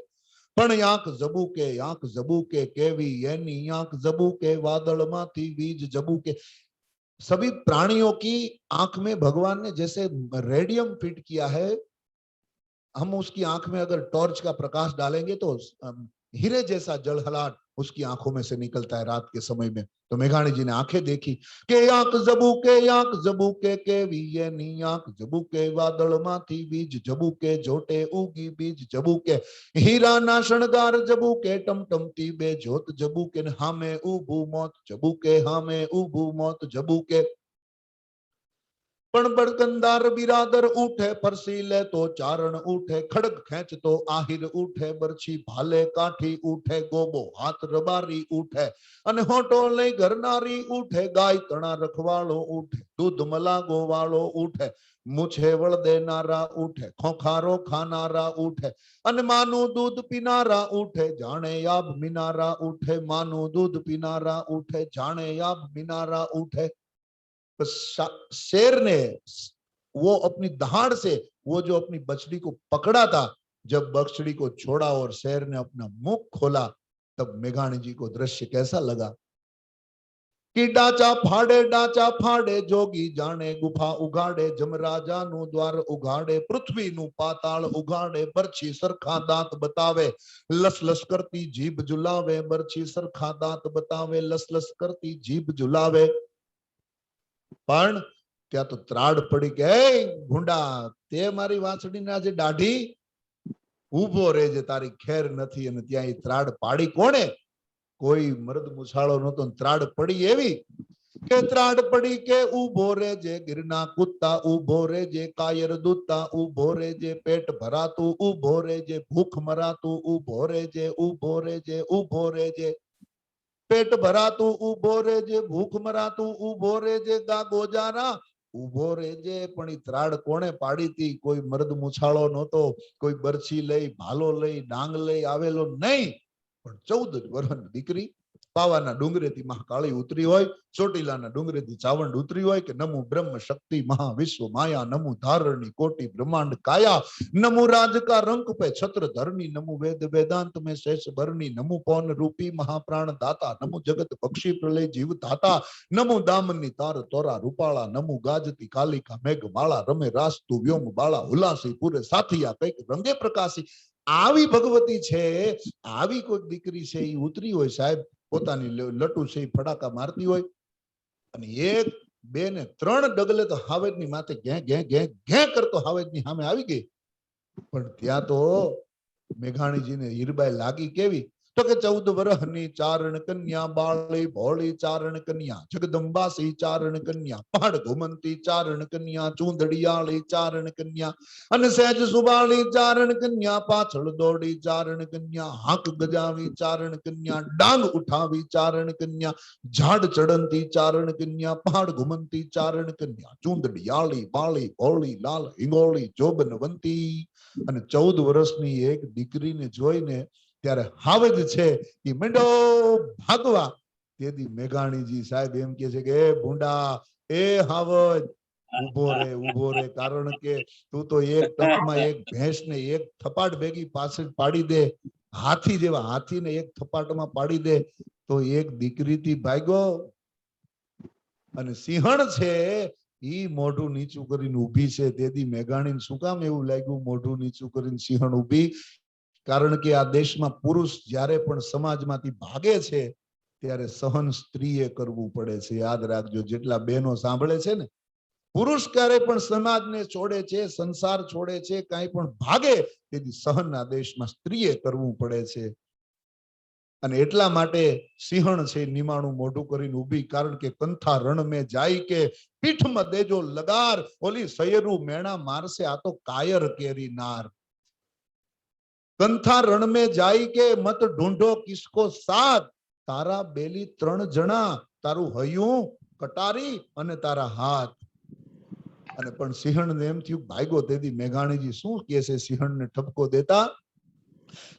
पण यांक जबूके केवी येनी यांक जबूके, वादळ माथी बीज जबूके। सभी प्राणियों की आंख में भगवान ने जैसे रेडियम फिट किया है। हम उसकी आंख में अगर टॉर्च का प्रकाश डालेंगे तो हीरे जैसा जलहलाट उसकी आंखों में से निकलता है रात के समय में। तो मेघाणी जी ने आंखें देखी के यांक जबूके केवी ये नी यांक जबूके, वादळ माथी बीज जबूके, जोटे उगी बीज जबूके, हीरा ना शणगार जबूके, टमटमती बे जोत जबूके, हामे उभू मौत जबूके, हामे उभू मौत जबूके, पण बड़कंदार बिरादर उठे, फरसीले तो चारण उठे, खड़ग खेच तो आहिर उठे, बरछी भाले काठी उठे, गोबो हाथ रबारी उठे, अने होटो ले घर नारी उठे, गाय तणा रखवालो उठे, दूध मलागो वालो उठे, मुछे वळ देनारा उठे, खोखारो खानारा उठे, अने मानु दूध पीनारा उठे, जाने याब मीनारा उठे, मानु दूध पीनारा उठे, जाने याब मीनारा उठे। शेर ने वो अपनी दहाड़ से वो जो अपनी बछड़ी को पकड़ा था, जब बछड़ी को छोड़ा और शेर ने अपना मुख खोला, तब मेघाणी जी को दृश्य कैसा लगा कि डाचा फाड़े जोगी जाने गुफा उगाड़े, जमराजा नु द्वार उगाड़े, पृथ्वी नु पाताल उगाड़े, बरछी सरखा दांत बतावे, लस लस करती जीभ जुलावे, बरछी सरखा दांत बतावे, लस लस करती जीभ जुलावे। पण त्या तो त्राड पड़ी के भूंडा ते मारी वाछड़ी ने आज दाढ़ी उभो रेजे, तारी खेर नथी, अने त्यां त्राड पाड़ी कोणे? कोई मर्द मुछाळो नतो, त्राड पड़ी एवी કે ત્રાડ પડી કે ઉભો રેજે ગિરના કૂદતા, ઉભો રેજે કાયર દૂતતા, ઉભો રેજે પેટ ભરાતું, ઉભો રેજે ભૂખ મરાતું, ઉભો રેજે, ઉભો રેજે, ઉભો રેજે પેટ ભરાતું, ઉભો રેજે ભૂખ મરાતું, ઉભો રેજે ગા ગોજારા, ઉભો રેજે. પણ ઈ ત્રાડ કોણે પાડી હતી? કોઈ મર્દ મુછાળો નહોતો, કોઈ બરછી લઈ, ભાલો લઈ, ડાંગ લઈ આવેલો નહીં, પણ 14 વર્ષની દીકરી પાવાના ડુંગરેથી મહાકાળી ઉતરી હોય, ચોટીલાના ડુંગરેથી ચાવંડ ઉતરી હોય, કે નમુ બ્રહ્મ શક્તિ મહાવિશ્વ માયા, નમુ ધારણી કોટી બ્રહ્માંડ કાયા, નમુ રાજ કા રંક પે છત્ર ધરની, નમુ વેદ વેદાંત में शेष भरनी, नमु पौन रूपी महाप्राण दाता, नमु जगत बक्षी प्रलय जीव दाता, नमु दामनी तार तोरा रूपाला, नमु गाजती कालिका मेघ माला, रमे रास्तु व्योम बाला, उल्लासी पूरे साथिया कईक रंगे प्रकाशी. આવી ભગવતી છે, આવી કોઈ દીકરી છે, એ ઉતરી હોય સાહેબ, પોતાની લટુ છે એ ફડાકા મારતી હોય, અને 1, 2 ને 3 ડગલે તો હાવેજની માથે ઘે ઘે ઘે ઘે કરતો હાવેજની સામે આવી ગઈ. પણ ત્યાં તો મેઘાણીજીને હીરબાઈ લાગી કેવી? તો કે 14 વર્ષની ચારણ કન્યા, બાળી ભોળી ચારણ કન્યા, જગદંબાસી ચારણ કન્યા, પહાડ ઘુમંતી ચારણ કન્યા, ચૂંદડિયાળી ચારણ કન્યા, અને સહેજ સુબાળી ચારણ કન્યા, પાછળ દોડી ચારણ કન્યા, હાક ગજાવી ચારણ કન્યા, ડાંગ ઉઠાવી ચારણ કન્યા, ઝાડ ચડંતી ચારણ કન્યા, પહાડ ઘુમંતી ચારણ કન્યા, ચૂંદડિયાળી બાળી ભોળી લાલ હિંગોળી જોબનવંતી. અને 14 વર્ષની એક દીકરીને જોઈને ત્યારે હાવજ છે એ મંડો ભાગવા. તેથી મેઘાણીજી સાહેબ એમ કે છે કે એ ભૂંડા, એ હાવજ ઉભો રે, કારણ કે તું તો એક ટકમાં એક ભેંસને એક થપાટ ભેગી પાછળ પાડી દે, હાથી જેવા હાથીને એક થપાટમાં પાડી દે, તો એક દીકરીથી ભાગ્યો. અને સિંહણ છે ઈ મોઢું નીચું કરીને ઊભી છે. તેથી મેઘાણીને શું કામ એવું લાગ્યું મોઢું નીચું કરીને સિંહણ ઊભી? કારણ કે આ દેશમાં પુરુષ જ્યારે પણ સમાજમાંથી ભાગે છે ત્યારે સહન સ્ત્રીએ કરવું પડે છે. યાદ રાખજો, જેટલા બહેનો સાંભળે છે ને, પુરુષ ક્યારે પણ સમાજને છોડે છે, સંસાર છોડે છે, કાંઈ પણ ભાગે, તેથી સહન આ દેશમાં સ્ત્રીએ કરવું પડે છે. અને એટલા માટે સિંહણ છે નિમાણું મોઢું કરીને ઊભી, કારણ કે કંથા રણ મેં જાય કે પીઠમાં દેજો લગાર, ઓલી સયરુ મેણા મારશે, આ તો કાયર કેરી નાર. કંથા રણ મેં જાય કે મત ઢૂંઢો કિસકો સાથ, તારા બેલી 3 જણા, તારું હૈયું કટારી અને તારા હાથ. અને પણ સિંહણને એમ થયું ભાગ્યો. તેથી મેઘાણીજી શું કહે છે સિંહણને ઠપકો દેતા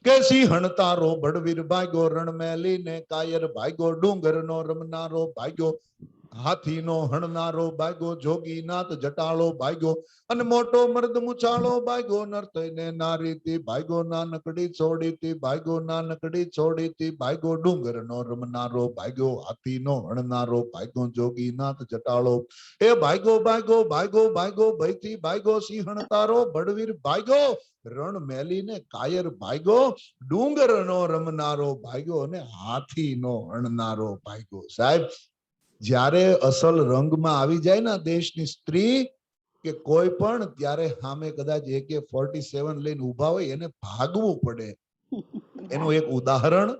કે સિંહણ તારો બળવીર ભાગ્યો, રણ મેલી ને કાયર ભાગ્યો, ડુંગર નો રમનારો ભાગ્યો, હાથી નો હણનારો ભાગ્યો, જોગીનાથ જટાળો ભાગ્યો, અને મોટો મર્દ મુછાળો ભાગ્યો, નર્તઈને નારીથી ભાગ્યો, નાનકડી છોડીથી ભાગ્યો, નાનકડી છોડીથી ભાગ્યો, ડુંગર નો રમનારો ભાગ્યો, હાથી નો હણનારો ભાગ્યો, જોગીનાથ જટાળો. એ ભાગ્યો ભાગ્યો ભાગ્યો ભાગ્યો ભયથી ભાગ્યો, સિંહણ તારો બળવીર ભાગ્યો, રણ મેલીને કાયર ભાગ્યો, ડુંગર નો રમનારો ભાગ્યો, અને હાથી નો હણનારો ભાગ્યો. સાહેબ, જ્યારે અસલ રંગમાં આવી જાય ને દેશની સ્ત્રી કે કોઈ પણ, ત્યારે સામે કદાચ AK-47 લઈને ઉભા હોય એને ભાગવું પડે. એનું એક ઉદાહરણ,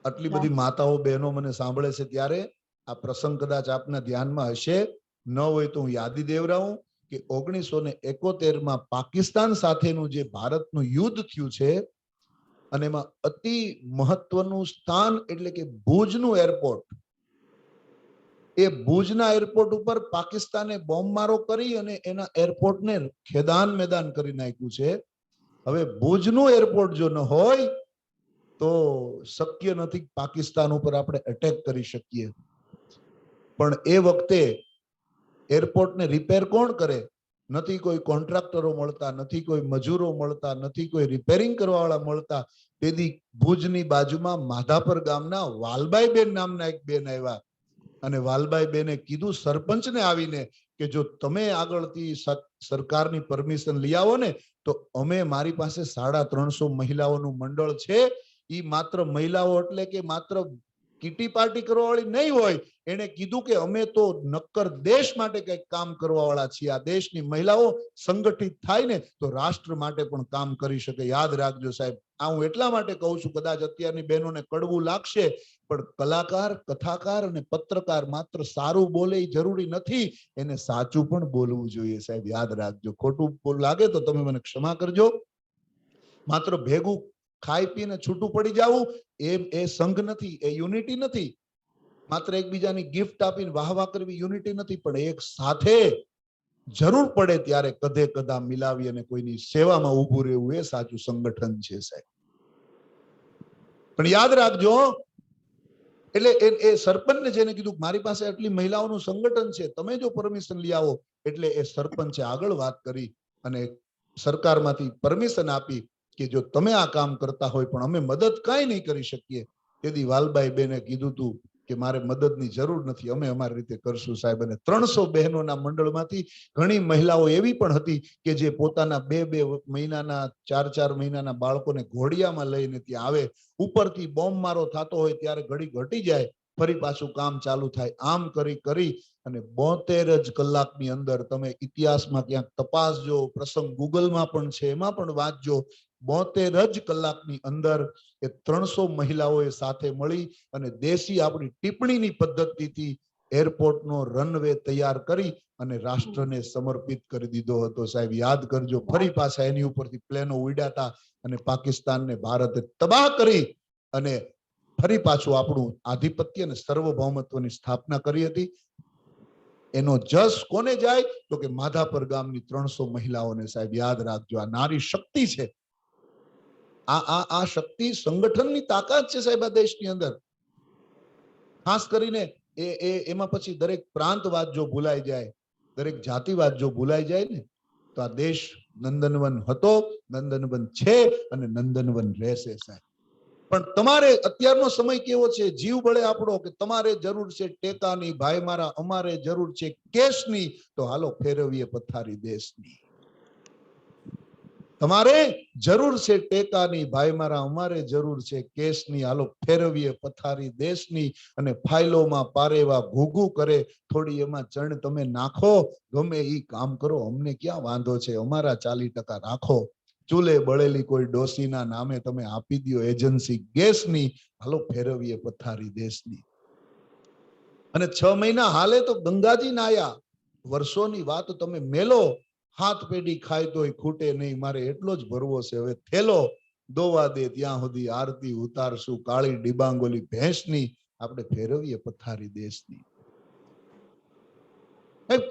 આટલી બધી માતાઓ બહેનો મને સાંભળે છે ત્યારે આ પ્રસંગ કદાચ આપના ધ્યાનમાં હશે, ન હોય તો હું યાદી દેવરાવું કે 1971 પાકિસ્તાન સાથેનું જે ભારતનું યુદ્ધ થયું છે, અને એમાં અતિ મહત્વનું સ્થાન એટલે કે ભુજનું એરપોર્ટ, એ ભુજના એરપોર્ટ ઉપર પાકિસ્તાને બોમ્બમારો કરી અને એના એરપોર્ટને ખેદાન મેદાન કરી નાખ્યું છે. હવે ભુજનું એરપોર્ટ જો ન હોય તો શક્ય નથી પાકિસ્તાન ઉપર આપણે એટેક કરી શકીએ. પણ એ વખતે એરપોર્ટને રિપેર કોણ કરે? નથી કોઈ કોન્ટ્રાક્ટરો મળતા, નથી કોઈ મજૂરો મળતા, નથી કોઈ રિપેરિંગ કરવા વાળા મળતા. તેથી ભુજની બાજુમાં માધાપર ગામના વાલબાઈ બેન નામના એક બેન આવ્યા, અને વાલબાઈ બેને કીધું સરપંચને આવીને કે જો તમે આગળથી સરકારની પરમિશન લઈ આવો ને તો અમે, મારી પાસે 350 મહિલાઓનું મંડળ છે. ઈ માત્ર મહિલાઓ એટલે કે માત્ર કીટી પાર્ટી કરવા વાળી નહીં હોય. એને કીધું કે અમે તો નક્કર દેશ માટે કઈક કામ કરવા વાળા છીએ. આ દેશની મહિલાઓ સંગઠિત થાય ને તો રાષ્ટ્ર માટે પણ કામ કરી શકે. યાદ રાખજો સાહેબ, આ હું એટલા માટે કહું છું, કદાચ અત્યારની બહેનોને કડવું લાગશે, પણ કલાકાર, કથાકાર અને પત્રકાર માત્ર સારું બોલે એ જરૂરી નથી, એને સાચું પણ બોલવું જોઈએ. સાહેબ યાદ રાખજો. ખોટું લાગે તો તમે મને ક્ષમા કરજો. માત્ર ભેગું ખાઈ પીને છૂટું પડી જવું એ સંઘ નથી, એ યુનિટી નથી. માત્ર એકબીજાની ગિફ્ટ આપીને વાહવા કરવી યુનિટી નથી, પણ એક સાથે જરૂર પડે ત્યારે કદે કદા મિલાવી અને કોઈની સેવામાં ઊભું રહેવું એ સાચું સંગઠન છે સાહેબ. પણ યાદ રાખજો, એટલે એ સરપંચને જેને કીધું મારી પાસે આટલી મહિલાઓનું સંગઠન છે, તમે જો પરમિશન લઈ આવો, એટલે એ સરપંચે આગળ વાત કરી અને સરકારમાંથી પરમિશન આપી કે જો તમે આ કામ કરતા હોય પણ અમે મદદ કાંઈ નહીં કરી શકીએ. તેથી વાલબાઈ બેને કીધું હતું કે મારે મદદની જરૂર નથી, અમે અમારી રીતે કરશું સાહેબ. અને 300 બહેનોના મંડળમાંથી ઘણી મહિલાઓ એવી પણ હતી કે જે પોતાના 2-2 મહિનાના 4-4 મહિનાના બાળકોને ઘોડિયામાં લઈને ત્યાં આવે. ઉપરથી બોમ્બ મારો થતો હોય ત્યારે ઘડી ઘટી જાય, ફરી પાછું કામ ચાલુ થાય. આમ કરી કરી અને 72 જ કલાકની અંદર, તમે ઇતિહાસમાં ક્યાંક તપાસજો, પ્રસંગ ગૂગલમાં પણ છે, એમાં પણ વાંચજો, 72 જ કલાકની અંદર એ 300 મહિલાઓએ સાથે મળી અને દેશી આપણી ટિપ્પણીની પદ્ધતિથી એરપોર્ટનો રનવે તૈયાર કરી અને રાષ્ટ્રને સમર્પિત કરી દીધો હતો સાહેબ. યાદ કરજો, ફરી પાછા એની ઉપરથી પ્લેનો ઉડ્યા અને પાકિસ્તાનને ભારતે તબાહ કરી અને ફરી પાછું આપણું આધિપત્ય અને સર્વભૌમત્વની સ્થાપના કરી હતી. એનો જશ કોને જાય તો કે માધાપર ગામની 300 મહિલાઓને સાહેબ. યાદ રાખજો, આ નારી શક્તિ છે. આ શક્તિ સંગઠનની તાકાત છે સાહેબ આ દેશની અંદર. ખાસ કરીને એમાં પછી દરેક પ્રાંતવાદ જો ભૂલાઈ જાય, દરેક જાતિવાદ જો ભૂલાઈ જાય ને, તો આ દેશ નંદનવન હતો, નંદનવન છે અને નંદનવન રહેશે સાહેબ. પણ તમારે અત્યારનો સમય કેવો છે, જીવ બળે આપણો, કે તમારે જરૂર છે ટેકાની, ભાઈ મારા અમારે જરૂર છે કેશની, તો હાલો ફેરવીએ પથારી દેશની. તમારે જરૂર છે ટેકાની, ભાઈ મારા અમારે જરૂર છે કેશની, હાલો ફેરવીએ પથારી દેશની. અને ફાઇલોમાં પારેવા ઘૂઘું કરે, થોડી એમાં ચણ તમે નાખો, ગમે ઈ કામ કરો, અમને ક્યાં વાંધો છે, અમારા 40% રાખો. ચૂલે બળેલી કોઈ ડોસીના નામે તમે આપી દો એજન્સી ગેસની, હાલો ફેરવીએ પથારી દેશની. અને 6 મહિના હાલે તો ગંગાજી નાયા, વર્ષોની વાત તમે મેલો, હાથ પેઢી ખાય તોય ખૂટે નહીં, મારે એટલો જ ભરવો છે હવે થેલો, દોવા દે ત્યાં સુધી આરતી ઉતારશું, કાળી ડિબાંગોલી ભેંસની, આપણે ફેરવીએ પથારી દેશની.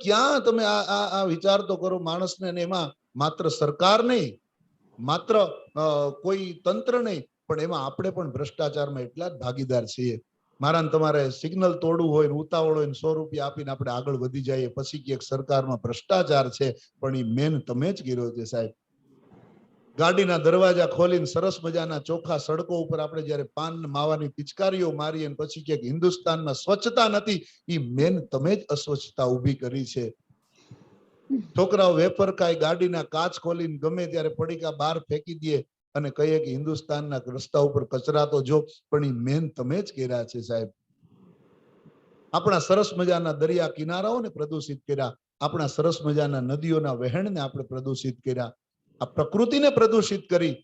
ક્યાં તમે આ વિચાર તો કરો માણસને. એમાં માત્ર સરકાર નહીં, માત્ર કોઈ તંત્ર નહીં, પણ એમાં આપણે પણ ભ્રષ્ટાચારમાં એટલા જ ભાગીદાર છીએ. મારા તમારે સિગ્નલ તોડવું હોય ને ઉતાવળ હોય ને 100 રૂપિયા આપીને આપણે આગળ વધી જઈએ, પછી કે સરકારમાં ભ્રષ્ટાચાર છે, પણ એ મેન તમે જ કર્યો છે સાહેબ. ગાડીના દરવાજા ખોલીને સરસ મજાના ચોખ્ખા સડકો ઉપર આપણે જયારે પાન માવાની પિચકારીઓ મારીએ ને પછી કે હિન્દુસ્તાનમાં સ્વચ્છતા નથી, એ મેન તમે જ અસ્વચ્છતા ઊભી કરી છે. છોકરાઓ વેફર ખાય, ગાડીના કાચ ખોલીને ગમે ત્યારે પડીકા બહાર ફેંકી દે અને કહીએ કે હિન્દુસ્તાનના રસ્તા ઉપર કચરા તો જો, પણ એ મેન તમે જ કર્યા છે સાહેબ. આપણા સરસ મજાના દરિયા કિનારાઓને પ્રદૂષિત કર્યા, આપણા સરસ મજાના નદીઓના વહેણને આપણે પ્રદૂષિત કર્યા, આ પ્રકૃતિને પ્રદૂષિત કરી.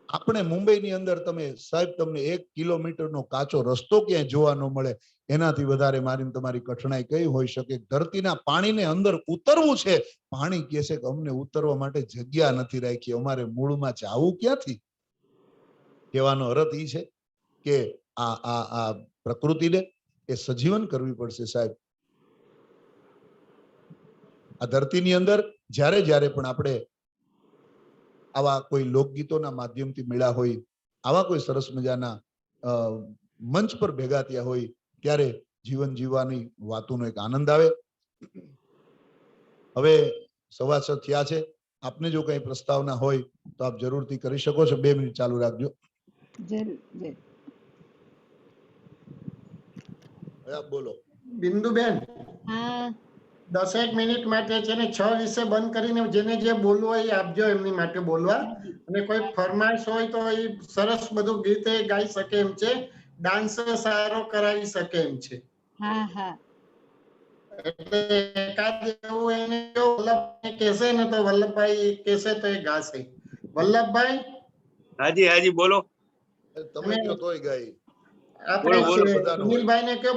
આપણે મુંબઈની અંદર તમે સાહેબ, તમને 1 કિલોમીટરનો કાચો રસ્તો ક્યાંય જોવા ન મળે. એનાથી વધારે મારી તમારી કઠણાઈ કઈ હોઈ શકે? ધરતીના પાણીને અંદર ઉતરવું છે, પાણી કહે છે કે અમને ઉતરવા માટે જગ્યા નથી રાખી, અમારે મૂળમાં જાવું ક્યાંથી? કહેવાનો અર્થ એ છે કે આ પ્રકૃતિને એ સજીવન કરવી પડશે સાહેબ. આ ધરતીની અંદર જ્યારે જ્યારે પણ આપણે આવા કોઈ લોકગીતોના માધ્યમથી મળ્યા હોય, આવા કોઈ સરસ મજાના મંચ પર ભેગા થયા હોય, ત્યારે જીવન જીવવાની વાતોનો એક આનંદ આવે. હવે 6:15 થયા છે. આપને જો કઈ પ્રસ્તાવના હોય તો આપ જરૂરથી કરી શકો છો. 2 મિનિટ ચાલુ રાખજો. આપ બોલો. બિંદુબેન, હા 10 મિનિટ માટે છે ને 6 વિશે બંધ કરીને જેને જે બોલવું હોય એ આપજો એમની માટે બોલવા. અને કોઈ ફરમાઈશ હોય તો એ સરસ બધું ગીતે ગાઈ શકે એમ છે, ડાન્સ સારો કરાવી શકે એમ છે. હા હા એટલે એકાદ એવું એને જો વલ્લભભાઈ કહેશે ને તો વલ્લભભાઈ કહેશે તો એ ગાશે. વલ્લભભાઈ, હાજી બોલો. તમે કયો તોય ગાય. બોલો, બોલો. આપણે બધાનું હોય. સુનિલભાઈ ને કયો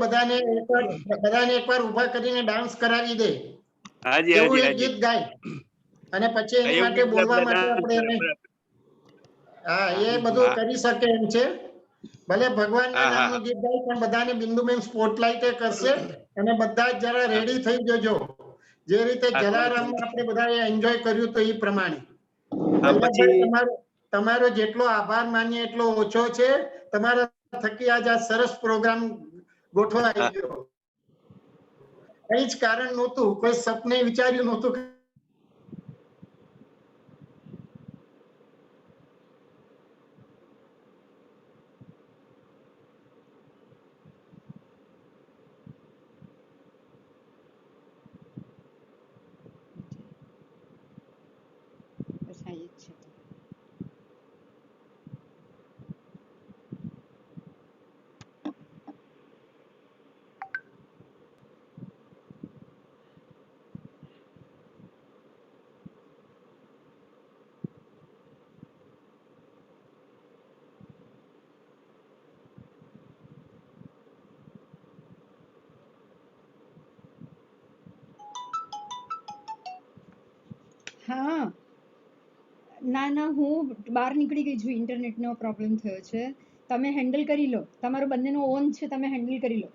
બધાને એકવાર ઉભા કરીને ડાન્સ કરાવી દે હાજી એવું હાજી એક હાજી ગીત ગાય અને પછી એની માટે બોલવા માટે આપણે એને હા એ બધું કરી શકે એમ છે. ભલે ભગવાનના હા, હા. નામનું ગીત ગાય પણ બધાને બિંદુબેન સ્પોટલાઇટ કરશે અને બધા જ જરા રેડી થઈ જજો જે રીતે હા, જલારામમાં આપણે બધાએ એન્જોય કર્યું તો એ પ્રમાણે. હા, વલ્લભભાઈ પછી તમારો જેટલો આભાર માનીએ એટલો ઓછો છે. તમારા થકી આજ આ સરસ પ્રોગ્રામ ગોઠવાઈ હા. ગયો. કઈ જ કારણ નહોતું, કોઈ સપને વિચાર્યું નહોતું. બસ આ જ છે. હા ના હું બહાર નીકળી ગઈ છું, ઇન્ટરનેટનો પ્રોબ્લેમ થયો છે. તમે હેન્ડલ કરી લો, તમારો બંનેનો ઓન છે, તમે હેન્ડલ કરી લો.